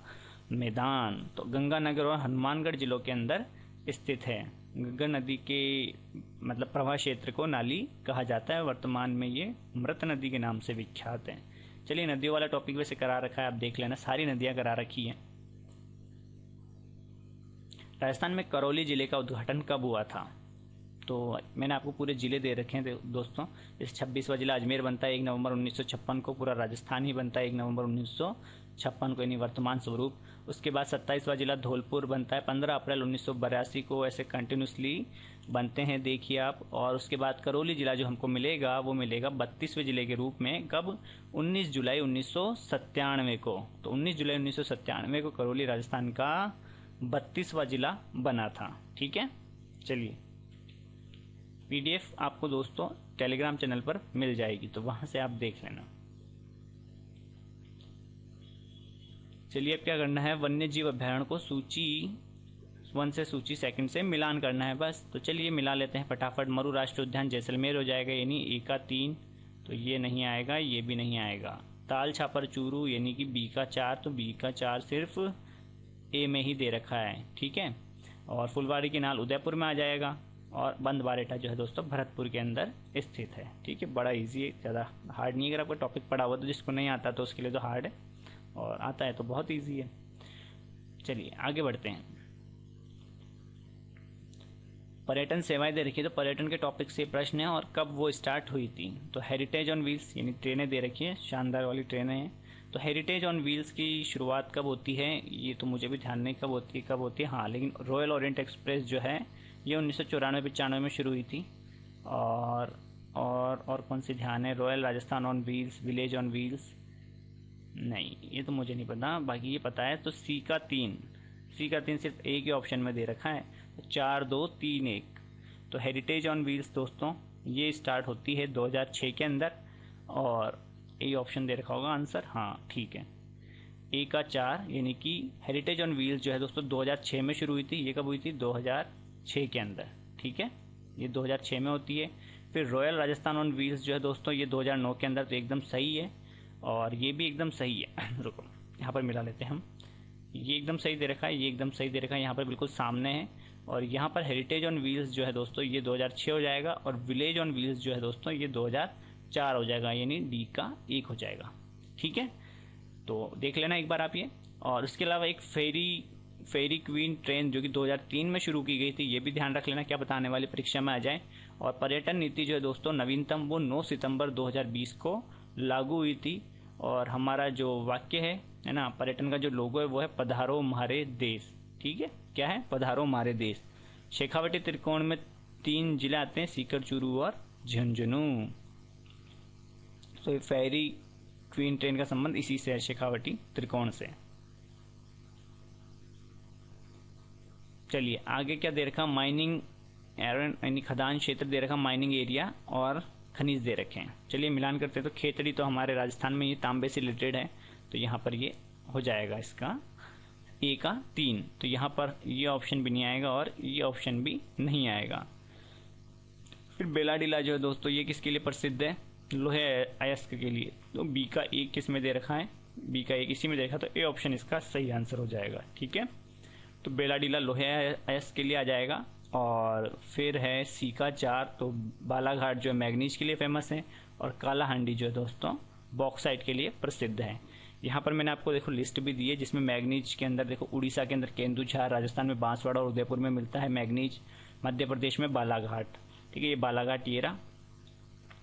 मैदान। तो गंगानगर और हनुमानगढ़ जिलों के अंदर स्थित है। गग्गर नदी के मतलब प्रवाह क्षेत्र को नाली कहा जाता है। वर्तमान में ये मृत नदी के नाम से विख्यात है। चलिए, नदियों वाला टॉपिक वैसे करा रखा है, आप देख लेना, सारी नदियां करा रखी हैं। राजस्थान में करौली जिले का उद्घाटन कब हुआ था। तो मैंने आपको पूरे जिले दे रखे हैं दोस्तों। इस 26वां जिला अजमेर बनता है 1 नवंबर 1956 को, पूरा राजस्थान ही बनता है 1 नवंबर 1956 को, यानी वर्तमान स्वरूप। उसके बाद 27वां जिला धौलपुर बनता है 15 अप्रैल 1982 को। ऐसे कंटिन्यूसली बनते हैं, देखिए आप। और उसके बाद करौली जिला जो हमको मिलेगा वो मिलेगा 32वें जिले के रूप में, कब, 19 जुलाई 1997 को। तो 19 जुलाई 1997 को करौली राजस्थान का 32वां जिला बना था। ठीक है, चलिए, PDF आपको दोस्तों टेलीग्राम चैनल पर मिल जाएगी, तो वहां से आप देख लेना। चलिए, अब क्या करना है, वन्य जीव अभ्यारण्य को सूची 1 से सूची 2 से मिलान करना है बस। तो चलिए मिला लेते हैं फटाफट। मरु राष्ट्रीय उद्यान जैसलमेर हो जाएगा, यानी A का 3, तो ये नहीं आएगा, ये भी नहीं आएगा। ताल छापर चूरू यानी कि B का 4, तो B का 4 सिर्फ A में ही दे रखा है। ठीक है, और फुलवाड़ी की नाल उदयपुर में आ जाएगा और बंद बारेटा जो है दोस्तों भरतपुर के अंदर स्थित है। ठीक है, बड़ा इजी है, ज़्यादा हार्ड नहीं है। अगर आपको टॉपिक पढ़ा हुआ तो जिसको नहीं आता तो उसके लिए तो हार्ड है, और आता है तो बहुत इजी है। चलिए आगे बढ़ते हैं। पर्यटन सेवाएं दे रखी है, तो पर्यटन के टॉपिक से प्रश्न है और कब वो स्टार्ट हुई थी। तो हेरिटेज ऑन व्हील्स यानी ट्रेनें दे रखी है, शानदार वाली ट्रेनें हैं। तो हेरिटेज ऑन व्हील्स की शुरुआत कब होती है, ये तो मुझे भी ध्यान नहीं कब होती है हाँ, लेकिन रॉयल ओरिएंट एक्सप्रेस जो है ये 1994-95 में शुरू हुई थी। और कौन सी ध्यान है, royal Rajasthan on wheels, village on wheels, नहीं ये तो मुझे नहीं पता, बाकी ये पता है। तो C का 3 सिर्फ एक ही ऑप्शन में दे रखा है, 4 2 3 1। तो हेरिटेज ऑन व्हील्स दोस्तों ये स्टार्ट होती है 2006 के अंदर, और ये ऑप्शन दे रखा होगा आंसर, हाँ ठीक है, A का 4 यानी कि हेरिटेज ऑन व्हील्स जो है दोस्तों 2006 में शुरू हुई थी। ये कब हुई थी, 2006 के अंदर। ठीक है, ये 2006 में होती है। फिर रॉयल राजस्थान ऑन व्हील्स जो है दोस्तों ये 2009 के अंदर, तो एकदम सही है, और ये भी एकदम सही है। रुको यहाँ पर मिला लेते हैं हम, ये एकदम सही दे रखा है, ये एकदम सही दे रखा है, यहाँ पर बिल्कुल सामने है। और यहाँ पर हेरिटेज ऑन व्हील्स जो है दोस्तों ये 2006 हो जाएगा, और विलेज ऑन व्हील्स जो है दोस्तों ये 2004 हो जाएगा, यानी D का 1 हो जाएगा। ठीक है, तो देख लेना एक बार आप ये। और इसके अलावा एक फेरी क्वीन ट्रेन जो कि 2003 में शुरू की गई थी, ये भी ध्यान रख लेना, क्या बताने वाली परीक्षा में आ जाए। और पर्यटन नीति जो है दोस्तों नवीनतम वो 9 सितंबर 2020 को लागू हुई थी। और हमारा जो वाक्य है ना, पर्यटन का जो लोगो है वो है पधारो म्हारे देश। ठीक है, क्या है, पधारो म्हारे देश। शेखावटी त्रिकोण में 3 जिले आते हैं, सीकर, चूरू और झुंझुनू। तो फेरी क्वीन ट्रेन का संबंध इसी से है, शेखावटी त्रिकोण से। चलिए आगे क्या दे रखा, माइनिंग एरन यानी खदान क्षेत्र दे रखा, माइनिंग एरिया और खनिज दे रखे हैं। चलिए मिलान करते हैं। तो खेतड़ी तो हमारे राजस्थान में ये तांबे से रिलेटेड है, तो यहाँ पर ये हो जाएगा इसका A का 3। तो यहाँ पर ये ऑप्शन भी नहीं आएगा और ये ऑप्शन भी नहीं आएगा। फिर बेलाडीला जो है दोस्तों ये किसके लिए प्रसिद्ध है? लोहे अयस्क के लिए। तो बी का एक किस में दे रखा है? बी का एक इसी में देखा, तो ए ऑप्शन इसका सही आंसर हो जाएगा। ठीक है, तो बेलाडीला लोहे अयस्क के लिए आ जाएगा। और फिर है सी का 4, तो बालाघाट जो है मैग्नीज के लिए फेमस है, और कालाहांडी जो है दोस्तों बॉक्साइट के लिए प्रसिद्ध है। यहाँ पर मैंने आपको देखो लिस्ट भी दी है, जिसमें मैग्नीज के अंदर देखो उड़ीसा के अंदर केंदुझर, राजस्थान में बांसवाड़ा और उदयपुर में मिलता है मैग्नीज, मध्य प्रदेश में बालाघाट। ठीक है, ये बालाघाट ये रहा,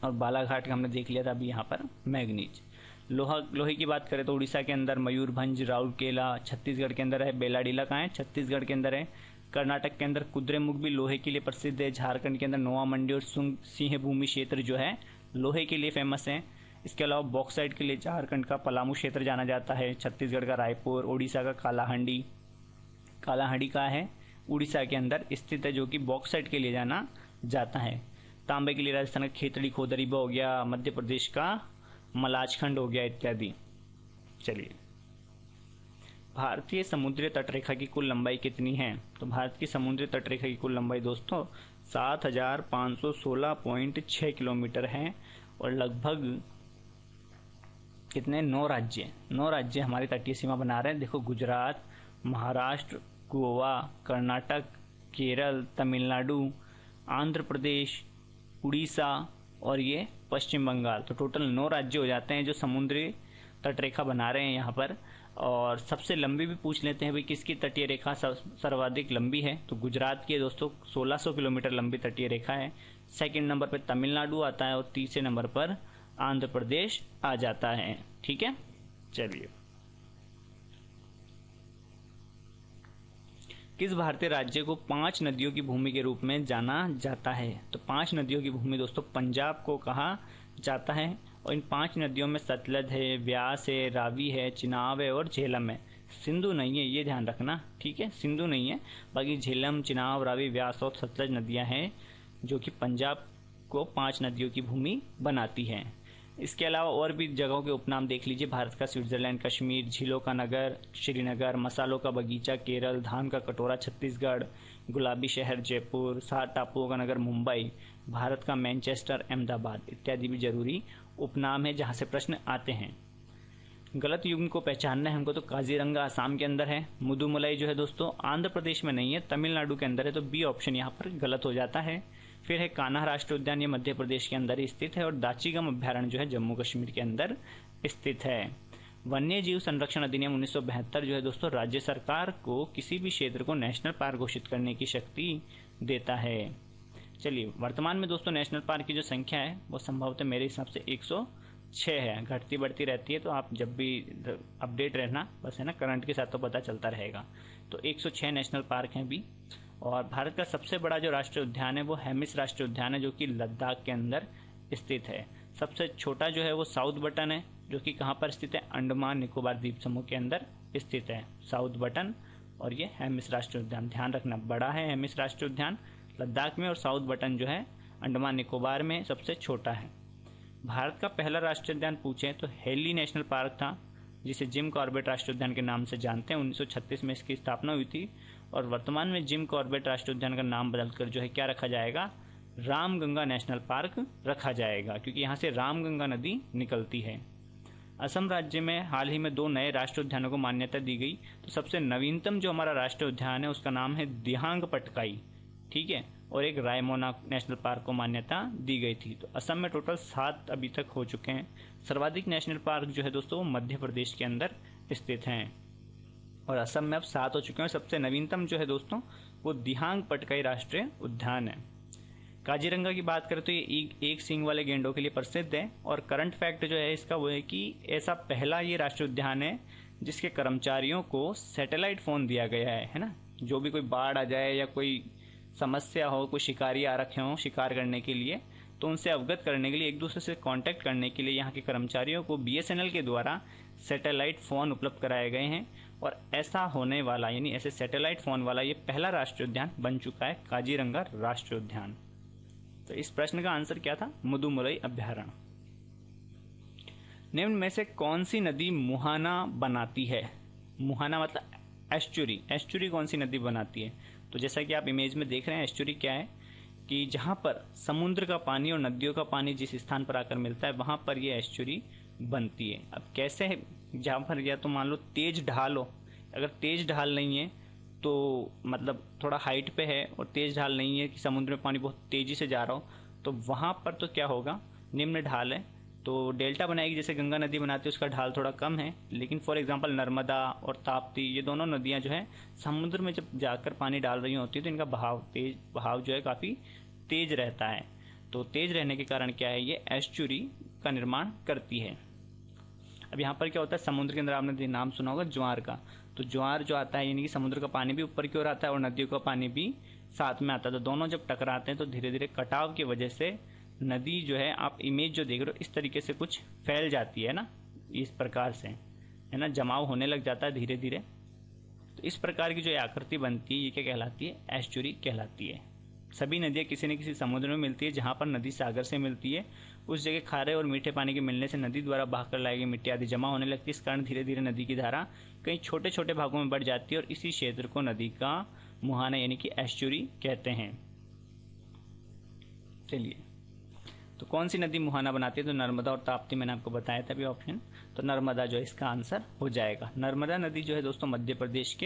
और बालाघाट का हमने देख लिया था अभी यहाँ पर मैग्नीज। लोहे की बात करें तो उड़ीसा के अंदर मयूरभंज, राउरकेला, छत्तीसगढ़ के अंदर है बेलाडीला, कहाँ है? छत्तीसगढ़ के अंदर है। कर्नाटक के अंदर कुद्रेमुख भी लोहे के लिए प्रसिद्ध है। झारखंड के अंदर नोवा मंडी और सिंह भूमि क्षेत्र जो है लोहे के लिए फेमस है। इसके अलावा बॉक्साइट के लिए झारखंड का पलामू क्षेत्र जाना जाता है, छत्तीसगढ़ का रायपुर, उड़ीसा का कालाहांडी। कालाहांडी का है उड़ीसा के अंदर स्थित है, जो कि बॉक्साइट के लिए जाना जाता है। तांबे के लिए राजस्थान का खेतड़ी खोदरीबा हो गया, मध्य प्रदेश का मलाजखंड हो गया इत्यादि। चलिए, भारतीय समुद्री तटरेखा की कुल लंबाई कितनी है? तो भारत की समुद्री तटरेखा की कुल लंबाई दोस्तों 7516.6 किलोमीटर है, और लगभग कितने 9 राज्य हमारी तटीय सीमा बना रहे हैं। देखो, गुजरात, महाराष्ट्र, गोवा, कर्नाटक, केरल, तमिलनाडु, आंध्र प्रदेश, उड़ीसा और ये पश्चिम बंगाल। तो टोटल 9 राज्य हो जाते हैं जो समुद्री तटरेखा बना रहे हैं यहाँ पर। और सबसे लंबी भी पूछ लेते हैं भाई, किसकी तटीय रेखा सर्वाधिक लंबी है? तो गुजरात की दोस्तों 1600 किलोमीटर लंबी तटीय रेखा है। सेकंड नंबर पर तमिलनाडु आता है, और तीसरे नंबर पर आंध्र प्रदेश आ जाता है। ठीक है, चलिए, किस भारतीय राज्य को 5 नदियों की भूमि के रूप में जाना जाता है? तो 5 नदियों की भूमि दोस्तों पंजाब को कहा जाता है, और इन 5 नदियों में सतलज है, व्यास है, रावी है, चिनाब है और झेलम है। सिंधु नहीं है, ये ध्यान रखना। ठीक है, सिंधु नहीं है, बाकी झेलम, चिनाब, रावी, व्यास और सतलज नदियां हैं जो कि पंजाब को 5 नदियों की भूमि बनाती हैं। इसके अलावा और भी जगहों के उपनाम देख लीजिए, भारत का स्विट्जरलैंड कश्मीर, झीलों का नगर श्रीनगर, मसालों का बगीचा केरल, धान का कटोरा छत्तीसगढ़, गुलाबी शहर जयपुर, 7 टापुओं का नगर मुंबई, भारत का मैनचेस्टर अहमदाबाद इत्यादि भी जरूरी उपनाम है जहां से प्रश्न आते हैं। गलत युग्म को पहचानना है हमको, तो काजीरंगा आसाम के अंदर है, मुदुमलाई जो है दोस्तों आंध्र प्रदेश में नहीं है, तमिलनाडु के अंदर है, तो बी ऑप्शन यहाँ पर गलत हो जाता है। फिर है कान्हा राष्ट्रीय उद्यान, ये मध्य प्रदेश के अंदर ही स्थित है, और दाचीगम अभ्यारण्य जो है जम्मू कश्मीर के अंदर स्थित है। वन्य जीव संरक्षण अधिनियम 1972 जो है दोस्तों राज्य सरकार को किसी भी क्षेत्र को नेशनल पार्क घोषित करने की शक्ति देता है। चलिए, वर्तमान में दोस्तों नेशनल पार्क की जो संख्या है वो संभवतः मेरे हिसाब से 106 है, घटती बढ़ती रहती है, तो आप जब भी अपडेट रहना बस, है ना, करंट के साथ तो पता चलता रहेगा। तो 106 नेशनल पार्क हैं अभी। और भारत का सबसे बड़ा जो राष्ट्रीय उद्यान है वो हेमिस राष्ट्रीय उद्यान है, जो कि लद्दाख के अंदर स्थित है। सबसे छोटा जो है वो साउथ बटन है, जो कि कहाँ पर स्थित है? अंडमान निकोबार द्वीप समूह के अंदर स्थित है साउथ बटन, और ये हेमिस राष्ट्रीय उद्यान। ध्यान रखना, बड़ा है हेमिस राष्ट्रीय उद्यान लद्दाख में, और साउथ बटन जो है अंडमान निकोबार में सबसे छोटा है। भारत का पहला राष्ट्रीय उद्यान पूछे तो हेली नेशनल पार्क था, जिसे जिम कॉर्बेट राष्ट्रीय उद्यान के नाम से जानते हैं। 1936 में इसकी स्थापना हुई थी, और वर्तमान में जिम कॉर्बेट राष्ट्रीय उद्यान का नाम बदलकर जो है क्या रखा जाएगा? रामगंगा नेशनल पार्क रखा जाएगा, क्योंकि यहाँ से रामगंगा नदी निकलती है। असम राज्य में हाल ही में 2 नए राष्ट्रीय उद्यानों को मान्यता दी गई। तो सबसे नवीनतम जो हमारा राष्ट्रीय उद्यान है उसका नाम है दिहांग पटकाई, ठीक है, और एक रायमोना नेशनल पार्क को मान्यता दी गई थी। तो असम में टोटल 7 अभी तक हो चुके हैं। सर्वाधिक नेशनल पार्क जो है दोस्तों वो मध्य प्रदेश के अंदर स्थित हैं, और असम में अब 7 हो चुके हैं। सबसे नवीनतम जो है दोस्तों वो दिहांग पटकाई राष्ट्रीय उद्यान है। काजीरंगा की बात करें तो ये एक सींग वाले गेंडों के लिए प्रसिद्ध है, और करंट फैक्ट जो है इसका वो है कि ऐसा पहला ये राष्ट्रीय उद्यान है जिसके कर्मचारियों को सैटेलाइट फोन दिया गया है ना। जो भी कोई बाढ़ आ जाए या कोई समस्या हो, कोई शिकारी आ रखे हों शिकार करने के लिए, तो उनसे अवगत करने के लिए, एक दूसरे से कांटेक्ट करने के लिए यहाँ के कर्मचारियों को BSNL के द्वारा सैटेलाइट फ़ोन उपलब्ध कराए गए हैं। और ऐसा होने वाला, यानी ऐसे सैटेलाइट फ़ोन वाला ये पहला राष्ट्रीय उद्यान बन चुका है, काजीरंगा राष्ट्रीय उद्यान। तो इस प्रश्न का आंसर क्या था? मुदुमलाई अभ्यारण्य। निम्न में से कौन सी नदी मुहाना बनाती है? मुहाना मतलब एस्चुरी। एस्चुरी कौन सी नदी बनाती है? तो जैसा कि आप इमेज में देख रहे हैं, एस्चुरी क्या है कि जहाँ पर समुद्र का पानी और नदियों का पानी जिस स्थान पर आकर मिलता है वहाँ पर ये एस्चुरी बनती है। अब कैसे है, जहाँ पर या तो मान लो तेज ढाल हो, अगर तेज ढाल नहीं है तो मतलब थोड़ा हाइट पे है और तेज ढाल नहीं है कि समुद्र में पानी बहुत तेजी से जा रहा हो, तो वहाँ पर तो क्या होगा, निम्न ढाल है तो डेल्टा बनाएगी। जैसे गंगा नदी बनाती है उसका ढाल थोड़ा कम है, लेकिन फॉर एग्जांपल नर्मदा और ताप्ती ये दोनों नदियाँ जो है समुद्र में जब जाकर पानी डाल रही होती है तो इनका बहाव जो है काफ़ी तेज रहता है। तो तेज रहने के कारण क्या है, ये एस्चुरी का निर्माण करती है। अब यहाँ पर क्या होता है, समुद्र के अंदर आपने नाम सुना होगा ज्वार का, तो ज्वार जो आता है यानी कि समुद्र का पानी भी ऊपर की ओर आता है और नदियों का पानी भी साथ में आता है, तो दोनों जब टकराते हैं तो धीरे धीरे कटाव की वजह से नदी जो है, आप इमेज जो देख रहे हो इस तरीके से कुछ फैल जाती है ना, इस प्रकार से है ना, जमाव होने लग जाता है धीरे धीरे। तो इस प्रकार की जो आकृति बनती है ये क्या कहलाती है, एस्चुरी कहलाती है। सभी नदियाँ किसी न किसी समुद्र में मिलती है, जहाँ पर नदी सागर से मिलती है उस जगह खारे और मीठे पानी के मिलने से नदी द्वारा बहाकर लाई गई मिट्टी आदि जमा होने लगती है। इस कारण धीरे धीरे नदी की धारा कई छोटे छोटे भागों में बढ़ जाती है और इसी क्षेत्र को नदी का मुहाना यानी कि एस्चुरी कहते हैं। चलिए, तो कौन सी नदी मुहाना बनाती है, तो नर्मदा और ताप्ती मैंने आपको बताया था अभी ऑप्शन, तो नर्मदा जो है इसका आंसर हो जाएगा। नर्मदा नदी जो है दोस्तों मध्य प्रदेश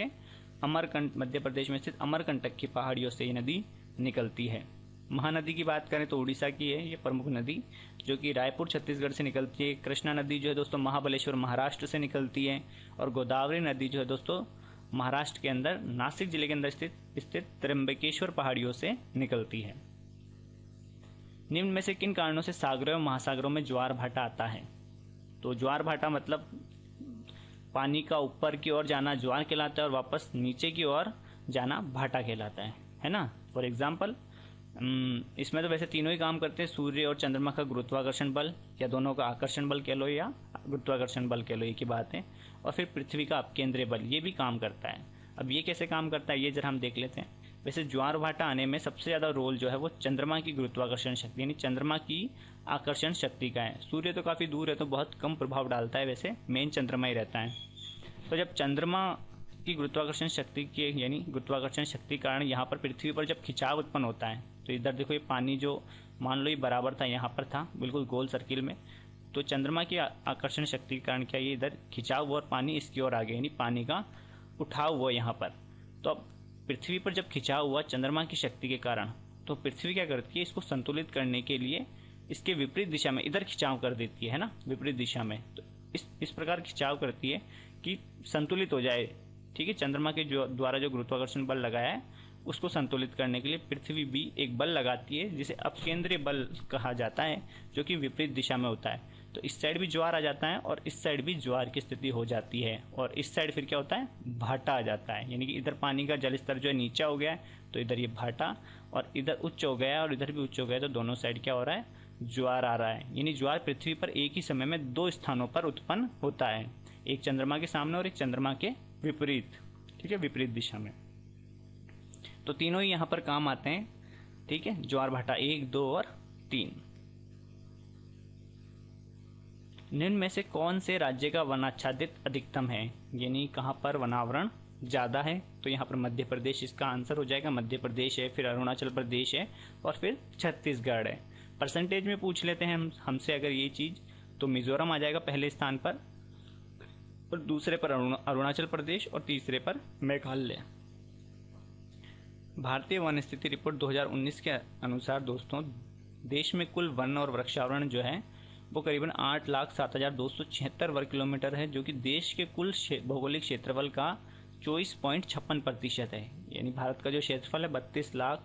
में स्थित अमरकंटक की पहाड़ियों से ये नदी निकलती है। महानदी की बात करें तो उड़ीसा की है ये प्रमुख नदी, जो कि रायपुर छत्तीसगढ़ से निकलती है। कृष्णा नदी जो है दोस्तों महाबलेश्वर महाराष्ट्र से निकलती है और गोदावरी नदी जो है दोस्तों महाराष्ट्र के अंदर नासिक जिले के अंदर स्थित त्र्यंबकेश्वर पहाड़ियों से निकलती है। निम्न में से किन कारणों से सागरों और महासागरों में ज्वार भाटा आता है, तो ज्वार भाटा मतलब पानी का ऊपर की ओर जाना ज्वार कहलाता है और वापस नीचे की ओर जाना भाटा कहलाता है ना। फॉर एग्जाम्पल इसमें तो वैसे तीनों ही काम करते हैं, सूर्य और चंद्रमा का गुरुत्वाकर्षण बल या दोनों का आकर्षण बल कह लो या गुरुत्वाकर्षण बल कह लो, एक ही बात है, और फिर पृथ्वी का अपकेंद्रीय बल ये भी काम करता है। अब ये कैसे काम करता है ये जरा हम देख लेते हैं। वैसे ज्वार भाटा आने में सबसे ज़्यादा रोल जो है वो चंद्रमा की गुरुत्वाकर्षण शक्ति यानी चंद्रमा की आकर्षण शक्ति का है। सूर्य तो काफ़ी दूर है तो बहुत कम प्रभाव डालता है, वैसे मेन चंद्रमा ही रहता है। तो जब चंद्रमा की गुरुत्वाकर्षण शक्ति के यानी गुरुत्वाकर्षण शक्ति कारण यहाँ पर पृथ्वी पर जब खिंचाव उत्पन्न होता है, तो इधर देखो ये पानी जो मान लो ये बराबर था यहाँ पर था बिल्कुल गोल सर्किल में, तो चंद्रमा की आकर्षण शक्ति के कारण क्या ये इधर खिंचाव हुआ और पानी इसकी ओर आ गया यानी पानी का उठाव हुआ यहाँ पर। तो अब पृथ्वी पर जब खिंचाव हुआ चंद्रमा की शक्ति के कारण, तो पृथ्वी क्या करती है, इसको संतुलित करने के लिए इसके विपरीत दिशा में इधर खिंचाव कर देती है ना, विपरीत दिशा में। तो इस प्रकार खिंचाव करती है कि संतुलित हो जाए, ठीक है। चंद्रमा के द्वारा जो गुरुत्वाकर्षण बल लगाया है उसको संतुलित करने के लिए पृथ्वी भी एक बल लगाती है जिसे अपकेंद्रीय बल कहा जाता है, जो कि विपरीत दिशा में होता है। तो इस साइड भी ज्वार आ जाता है और इस साइड भी ज्वार की स्थिति हो जाती है, और इस साइड फिर क्या होता है, भाटा आ जाता है। यानी कि इधर पानी का जल स्तर जो है नीचा हो गया है तो इधर ये भाटा, और इधर उच्च हो गया है और इधर भी उच्च हो गया है, तो दोनों साइड क्या हो रहा है, ज्वार आ रहा है। यानी ज्वार पृथ्वी पर एक ही समय में दो स्थानों पर उत्पन्न होता है, एक चंद्रमा के सामने और एक चंद्रमा के विपरीत, ठीक है, विपरीत दिशा में। तो तीनों ही यहाँ पर काम आते हैं, ठीक है, ज्वार भाटा 1, 2 और 3। निम्न में से कौन से राज्य का वनाच्छादित अधिकतम है, यानी कहाँ पर वनावरण ज़्यादा है, तो यहाँ पर मध्य प्रदेश इसका आंसर हो जाएगा। मध्य प्रदेश है, फिर अरुणाचल प्रदेश है और फिर छत्तीसगढ़ है। परसेंटेज में पूछ लेते हैं हमसे अगर ये चीज़, तो मिजोरम आ जाएगा पहले स्थान पर, और दूसरे पर अरुणाचल प्रदेश और तीसरे पर मेघालय। भारतीय वन स्थिति रिपोर्ट 2019 के अनुसार दोस्तों देश में कुल वन और वृक्षावरण जो है वो करीबन 8,07,276 वर्ग किलोमीटर है, जो कि देश के कुल भौगोलिक क्षेत्रफल का 24.56% है। यानी भारत का जो क्षेत्रफल है 32 लाख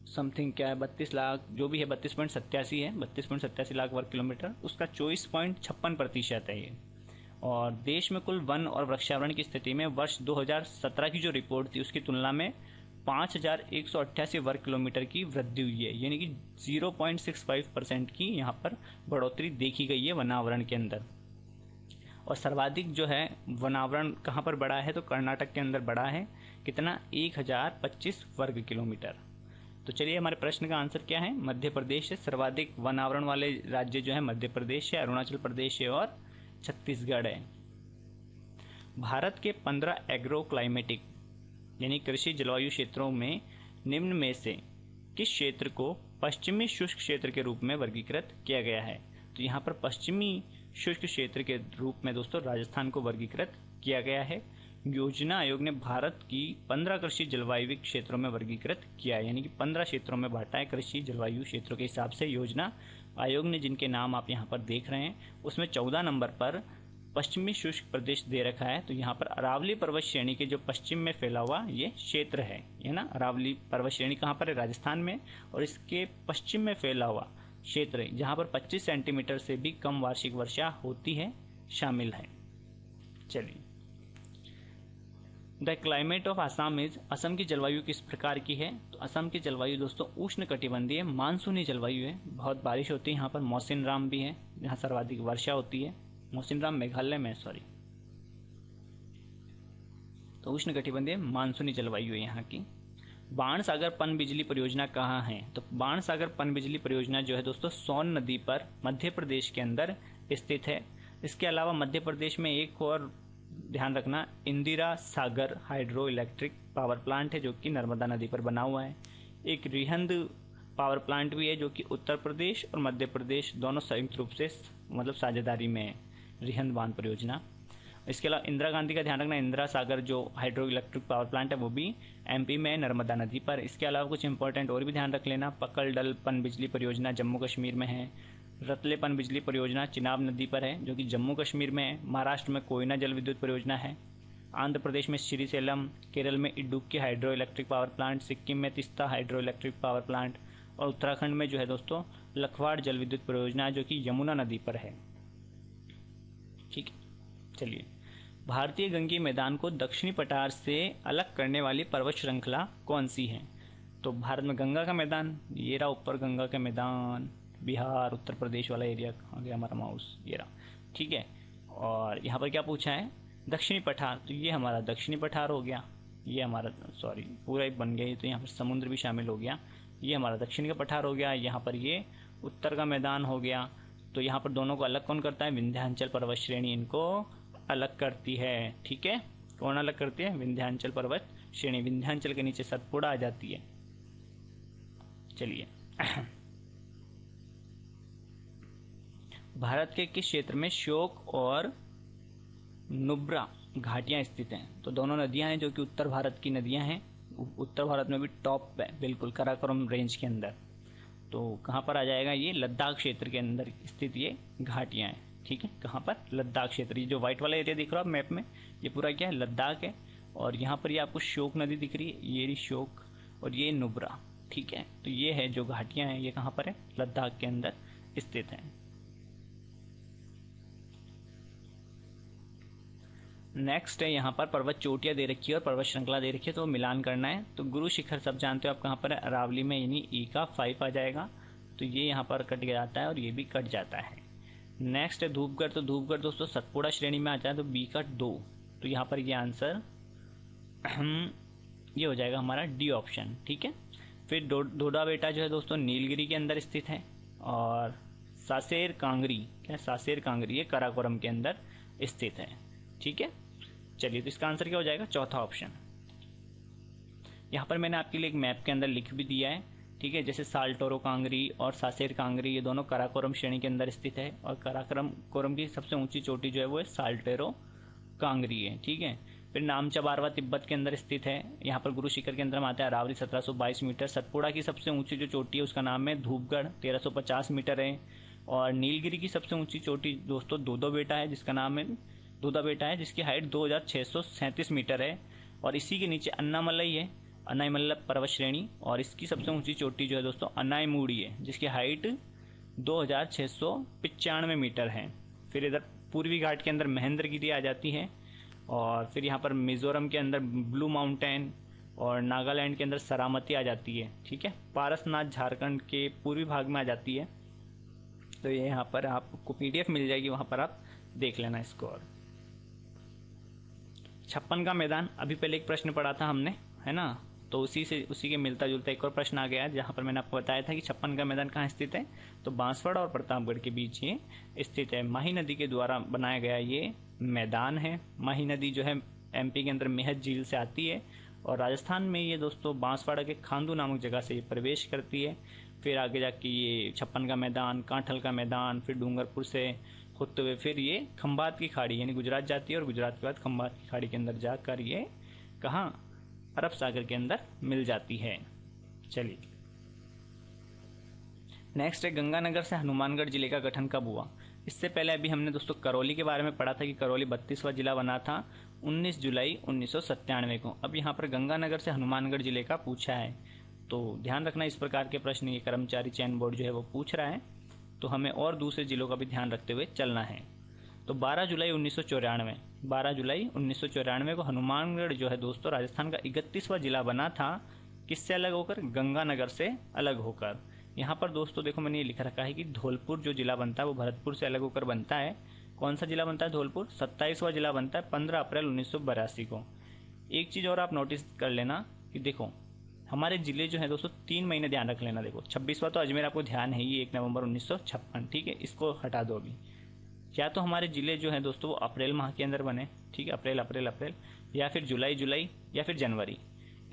समथिंग क्या है, 32 लाख जो भी है, 32.87 है, 32.87 लाख वर्ग किलोमीटर, उसका 24.56% है ये। और देश में कुल वन और वृक्षावरण की स्थिति में वर्ष 2017 की जो रिपोर्ट थी उसकी तुलना में 5,188 वर्ग किलोमीटर की वृद्धि हुई है, यानी कि 0.65% की यहाँ पर बढ़ोतरी देखी गई है वनावरण के अंदर। और सर्वाधिक जो है वनावरण कहाँ पर बढ़ा है, तो कर्नाटक के अंदर बढ़ा है, कितना, 1025 वर्ग किलोमीटर। तो चलिए हमारे प्रश्न का आंसर क्या है, मध्य प्रदेश है। सर्वाधिक वनावरण वाले राज्य जो है मध्य प्रदेश है, अरुणाचल प्रदेश है और छत्तीसगढ़ है। भारत के 15 एग्रो क्लाइमेटिक यानी कृषि जलवायु क्षेत्रों में निम्न में से किस क्षेत्र को पश्चिमी शुष्क क्षेत्र के रूप में वर्गीकृत किया गया है? तो यहाँ पर पश्चिमी शुष्क क्षेत्र के रूप में दोस्तों राजस्थान को वर्गीकृत किया गया है। योजना आयोग ने भारत की 15 कृषि जलवायु क्षेत्रों में वर्गीकृत किया है, यानी कि 15 क्षेत्रों में बांटा है कृषि जलवायु क्षेत्रों के हिसाब से। योजना आयोग ने जिनके नाम आप यहाँ पर देख रहे हैं उसमें 14 नंबर पर पश्चिमी शुष्क प्रदेश दे रखा है। तो यहाँ पर अरावली पर्वत श्रेणी के जो पश्चिम में फैला हुआ ये क्षेत्र है ना। अरावली पर्वत श्रेणी कहाँ पर है? राजस्थान में। और इसके पश्चिम में फैला हुआ क्षेत्र जहाँ पर 25 सेंटीमीटर से भी कम वार्षिक वर्षा होती है शामिल है। चलिए, the climate of Assam is, Assam की जलवायु किस प्रकार की है? तो असम की जलवायु दोस्तों उष्ण कटिबंधीय मानसूनी जलवायु है। बहुत बारिश होती है यहाँ पर। मौसिनराम भी है जहाँ सर्वाधिक वर्षा होती है। मौसिनराम मेघालय में, सॉरी। तो उष्ण कटिबंधीय मानसूनी जलवायु है यहाँ की। बाणसागर पनबिजली परियोजना कहाँ है? तो बाणसागर पनबिजली परियोजना जो है दोस्तों सोन नदी पर मध्य प्रदेश के अंदर स्थित है। इसके अलावा मध्य प्रदेश में एक और ध्यान रखना, Indira Sagar hydro electric power plant है जो कि नर्मदा नदी पर बना हुआ है। एक रिहंद पावर प्लांट भी है जो कि उत्तर प्रदेश और मध्य प्रदेश दोनों संयुक्त रूप से मतलब साझेदारी में है, रिहंद बांध परियोजना। इसके अलावा इंदिरा गांधी का ध्यान रखना, इंदिरा सागर जो हाइड्रो इलेक्ट्रिक पावर प्लांट है वो भी एमपी में, नर्मदा नदी पर। इसके अलावा कुछ इंपॉर्टेंट और भी ध्यान रख लेना, पकलडल पनबिजली परियोजना जम्मू कश्मीर में है। रतले पनबिजली परियोजना चिनाब नदी पर है जो कि जम्मू कश्मीर में है। महाराष्ट्र में कोयना जल विद्युत परियोजना है। आंध्र प्रदेश में श्रीशैलम, केरल में Idukki hydro electric power plant, Sikkim में Teesta hydro electric power plant और उत्तराखंड में जो है दोस्तों लखवाड़ जल विद्युत परियोजना जो कि यमुना नदी पर है। ठीक है, चलिए। भारतीय गंगे मैदान को दक्षिणी पठार से अलग करने वाली पर्वत श्रृंखला कौन सी है? तो भारत में गंगा का मैदान, ये रहा ऊपर गंगा का मैदान, बिहार उत्तर प्रदेश वाला एरिया, आ गया हमारा माउस, ये रहा। ठीक है, और यहाँ पर क्या पूछा है? दक्षिणी पठार। तो ये हमारा दक्षिणी पठार हो गया, ये हमारा सॉरी पूरा ही बन गया, तो यहाँ पर समुद्र भी शामिल हो गया। ये हमारा दक्षिण का पठार हो गया, यहाँ पर ये उत्तर का मैदान हो गया। तो यहाँ पर दोनों को अलग कौन करता है? विंध्याचल पर्वत श्रेणी इनको अलग करती है। ठीक है, कौन अलग करती है? विंध्याचल पर्वत श्रेणी। विंध्याचल के नीचे सतपुड़ा आ जाती है। चलिए, भारत के किस क्षेत्र में श्योक और नुब्रा घाटियां स्थित हैं? तो दोनों नदियां हैं जो कि उत्तर भारत की नदियां हैं। उत्तर भारत में भी टॉप पे बिल्कुल काराकोरम रेंज के अंदर। तो कहाँ पर आ जाएगा? ये लद्दाख क्षेत्र के अंदर स्थित ये घाटियां हैं। ठीक है, कहाँ पर? लद्दाख क्षेत्र। ये जो व्हाइट वाला एरिया दिख रहा है मैप में, ये पूरा क्या है? लद्दाख है। और यहाँ पर ये आपको श्योक नदी दिख रही है, ये रही श्योक, और ये नुब्रा। ठीक है, तो ये है जो घाटियां हैं, ये कहाँ पर है? लद्दाख के अंदर स्थित है। नेक्स्ट है यहाँ पर पर्वत चोटियाँ दे रखी है और पर्वत श्रृंखला दे रखी है, तो मिलान करना है। तो गुरु शिखर सब जानते हो आप कहाँ पर है? अरावली में, यानी ई का 5 आ जाएगा। तो ये यहाँ पर कट जाता है और ये भी कट जाता है। नेक्स्ट है धूपगढ़। तो धूपगढ़ दोस्तों सतपुड़ा श्रेणी में आता है, तो बी का 2। तो यहाँ पर ये आंसर ये हो जाएगा हमारा डी ऑप्शन। ठीक है, फिर डोडा बेटा जो है दोस्तों नीलगिरी के अंदर स्थित है। और सासेर कांगरी, क्या सासेर कांगरी, ये काराकोरम के अंदर स्थित है। ठीक है, चलिए, तो इसका आंसर क्या हो जाएगा? चौथा ऑप्शन। यहाँ पर मैंने आपके लिए एक मैप के अंदर लिख भी दिया है। ठीक है, जैसे साल्टोरो कांगरी और सासेर कांगरी ये दोनों काराकोरम श्रेणी के अंदर स्थित है। और काराकोरम की सबसे ऊंची चोटी जो है वो है साल्टेरो कांगरी है। ठीक है, फिर नामचा बारवा तिब्बत के अंदर स्थित है। यहाँ पर गुरु शिखर के अंदर आता है अरावली 1722 मीटर। सतपुड़ा की सबसे ऊंची जो चोटी है उसका नाम है धूपगढ़, 1350 मीटर है। और नीलगिरी की सबसे ऊंची चोटी दोस्तों दोदो बेटा है, जिसका नाम है दूधा बेटा है, जिसकी हाइट 2637 मीटर है। और इसी के नीचे अन्नामलई है, अन्नामलई पर्वत श्रेणी, और इसकी सबसे ऊंची चोटी जो है दोस्तों अन्नाईमुड़ी है, जिसकी हाइट 2695 मीटर है। फिर इधर पूर्वी घाट के अंदर महेंद्रगिरी आ जाती है। और फिर यहाँ पर मिजोरम के अंदर ब्लू माउंटेन और नागालैंड के अंदर सरामती आ जाती है। ठीक है, पारसनाथ झारखंड के पूर्वी भाग में आ जाती है। तो ये यहाँ पर आपको PDF मिल जाएगी, वहाँ पर आप देख लेना इसको। और 56 का मैदान, अभी पहले एक प्रश्न पढ़ा था हमने, है ना, तो उसी के मिलता जुलता एक और प्रश्न आ गया है, जहाँ पर मैंने आपको बताया था कि 56 का मैदान कहाँ स्थित है? तो बांसवाड़ा और प्रतापगढ़ के बीच ये स्थित है। माही नदी के द्वारा बनाया गया ये मैदान है। माही नदी जो है MP के अंदर मेहत झील से आती है और राजस्थान में ये दोस्तों बांसवाड़ा के खांडू नामक जगह से ये प्रवेश करती है। फिर आगे जाके ये छप्पन का मैदान, कांठल का मैदान, फिर डूंगरपुर से होते हुए फिर ये खंभात की खाड़ी यानी गुजरात जाती है और गुजरात के बाद खंभात की खाड़ी के अंदर जाकर ये कहाँ अरब सागर के अंदर मिल जाती है। चलिए नेक्स्ट है गंगानगर से हनुमानगढ़ जिले का गठन कब हुआ। इससे पहले अभी हमने दोस्तों करौली के बारे में पढ़ा था कि करौली 32वां जिला बना था 19 जुलाई 1997 को। अब यहाँ पर गंगानगर से हनुमानगढ़ जिले का पूछा है, तो ध्यान रखना इस प्रकार के प्रश्न ये कर्मचारी चयन बोर्ड जो है वो पूछ रहा है, तो हमें और दूसरे जिलों का भी ध्यान रखते हुए चलना है। तो 12 जुलाई 1994 को हनुमानगढ़ जो है दोस्तों राजस्थान का 31वां जिला बना था। किससे अलग होकर? गंगानगर से अलग होकर। यहाँ पर दोस्तों देखो मैंने ये लिख रखा है कि धौलपुर जो जिला बनता है वो भरतपुर से अलग होकर बनता है। कौन सा जिला बनता है? धौलपुर 27वां जिला बनता है 15 अप्रैल 1982 को। एक चीज़ और आप नोटिस कर लेना कि देखो हमारे जिले जो है दोस्तों 3 महीने ध्यान रख लेना। देखो 26वां तो अजमेर आपको ध्यान है ही 1 नवंबर 1956, ठीक है, इसको हटा दो अभी। या तो हमारे जिले जो है दोस्तों वो अप्रैल माह के अंदर बने, ठीक है, अप्रैल, या फिर जुलाई या फिर जनवरी।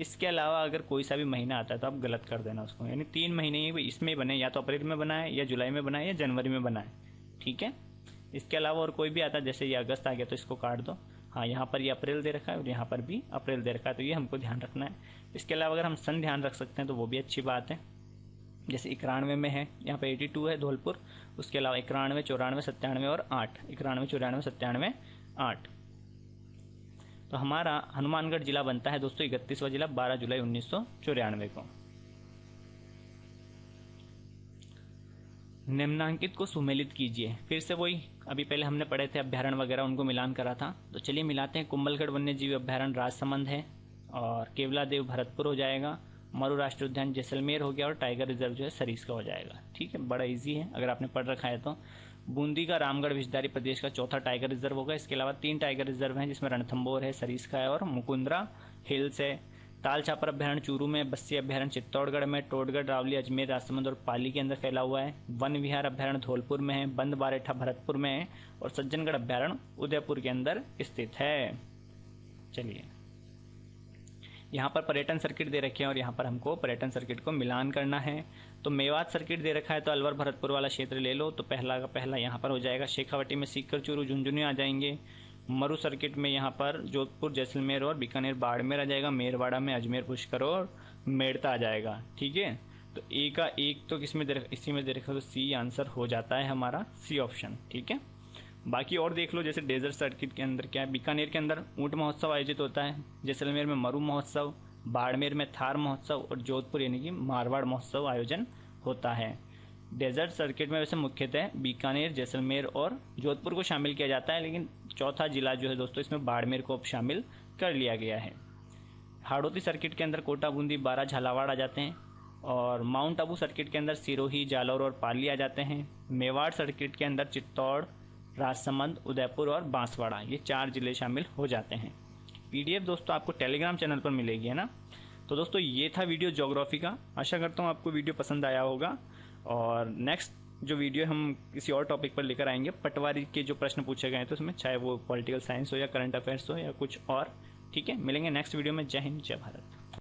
इसके अलावा अगर कोई सा भी महीना आता है तो आप गलत कर देना उसको, यानी 3 महीने इसमें बने, या तो अप्रैल में बना है या जुलाई में बना है या जनवरी में बना है, ठीक है। इसके अलावा और कोई भी आता है जैसे ये अगस्त आ गया तो इसको काट दो। हाँ, यहाँ पर ये अप्रैल दे रखा है और यहाँ पर भी अप्रैल दे रखा है, तो ये हमको ध्यान रखना है। इसके अलावा अगर हम सन ध्यान रख सकते हैं तो वो भी अच्छी बात है। जैसे 91 में है, यहाँ पे 82 है धौलपुर, उसके अलावा 91, 94, 97 और 8, 91, 94, 97, 8। तो हमारा हनुमानगढ़ जिला बनता है दोस्तों 31वां जिला 12 जुलाई 1994 को। निम्नांकित को सुमेलित कीजिए। फिर से वही अभी पहले हमने पढ़े थे अभ्यारण्य वगैरह, उनको मिलान करा था, तो चलिए मिलाते हैं। कुंभलगढ़ वन्यजीव अभ्यारण्य राजसमंद है, और केवलादेव भरतपुर हो जाएगा, मरु राष्ट्रीय उद्यान जैसलमेर हो गया, और टाइगर रिजर्व जो है सरीस्का हो जाएगा, ठीक है, बड़ा इजी है अगर आपने पढ़ रखा है तो। बूंदी का रामगढ़ विषधारी प्रदेश का चौथा टाइगर रिजर्व होगा। इसके अलावा 3 टाइगर रिजर्व हैं जिसमें रणथंबोर है, सरीस्का है और मुकुंदरा हिल्स है। ताल छापर अभ्यारण्य चूरू में, बस्सी अभ्यारण्य चित्तौड़गढ़ में, टोडगढ़, रावली, अजमेर, राजसमंद और पाली के अंदर फैला हुआ है। वन विहार अभ्यारण्य धौलपुर में है, बंद बारेठा भरतपुर में है, और सज्जनगढ़ अभ्यारण्य उदयपुर के अंदर स्थित है। चलिए यहाँ पर पर्यटन सर्किट दे रखे हैं और यहाँ पर हमको पर्यटन सर्किट को मिलान करना है। तो मेवात सर्किट दे रखा है, तो अलवर भरतपुर वाला क्षेत्र ले लो, तो पहला का पहला यहाँ पर हो जाएगा। शेखावटी में सीकर, चूरू, झुंझुनू आ जाएंगे। मरु सर्किट में यहाँ पर जोधपुर, जैसलमेर और बीकानेर, बाड़मेर आ जाएगा। मेरवाड़ा में अजमेर, पुष्कर और मेड़ता आ जाएगा, ठीक है। तो ए का एक तो किसमें इसी में दे रखा, तो सी आंसर हो जाता है हमारा, सी ऑप्शन, ठीक है। बाकी और देख लो, जैसे डेजर्ट सर्किट के अंदर क्या है, बीकानेर के अंदर ऊंट महोत्सव आयोजित होता है, जैसलमेर में मरु महोत्सव, बाड़मेर में थार महोत्सव और जोधपुर यानी कि मारवाड़ महोत्सव आयोजन होता है। डेजर्ट सर्किट में वैसे मुख्यतः बीकानेर, जैसलमेर और जोधपुर को शामिल किया जाता है, लेकिन चौथा जिला जो है दोस्तों इसमें बाड़मेर को शामिल कर लिया गया है। हाड़ौती सर्किट के अंदर कोटा, बूंदी, बारा, झालावाड़ आ जाते हैं, और माउंट आबू सर्किट के अंदर सिरोही, जालौर और पाली आ जाते हैं। मेवाड़ सर्किट के अंदर चित्तौड़, राजसमंद, उदयपुर और बांसवाड़ा, ये 4 जिले शामिल हो जाते हैं। PDF दोस्तों आपको टेलीग्राम चैनल पर मिलेगी, है ना। तो दोस्तों ये था वीडियो ज्योग्राफी का। आशा करता हूँ आपको वीडियो पसंद आया होगा, और नेक्स्ट जो वीडियो हम किसी और टॉपिक पर लेकर आएंगे, पटवारी के जो प्रश्न पूछे गए हैं तो उसमें, चाहे वो पॉलिटिकल साइंस हो या करंट अफेयर्स हो या कुछ और, ठीक है। मिलेंगे नेक्स्ट वीडियो में। जय हिंद, जय भारत।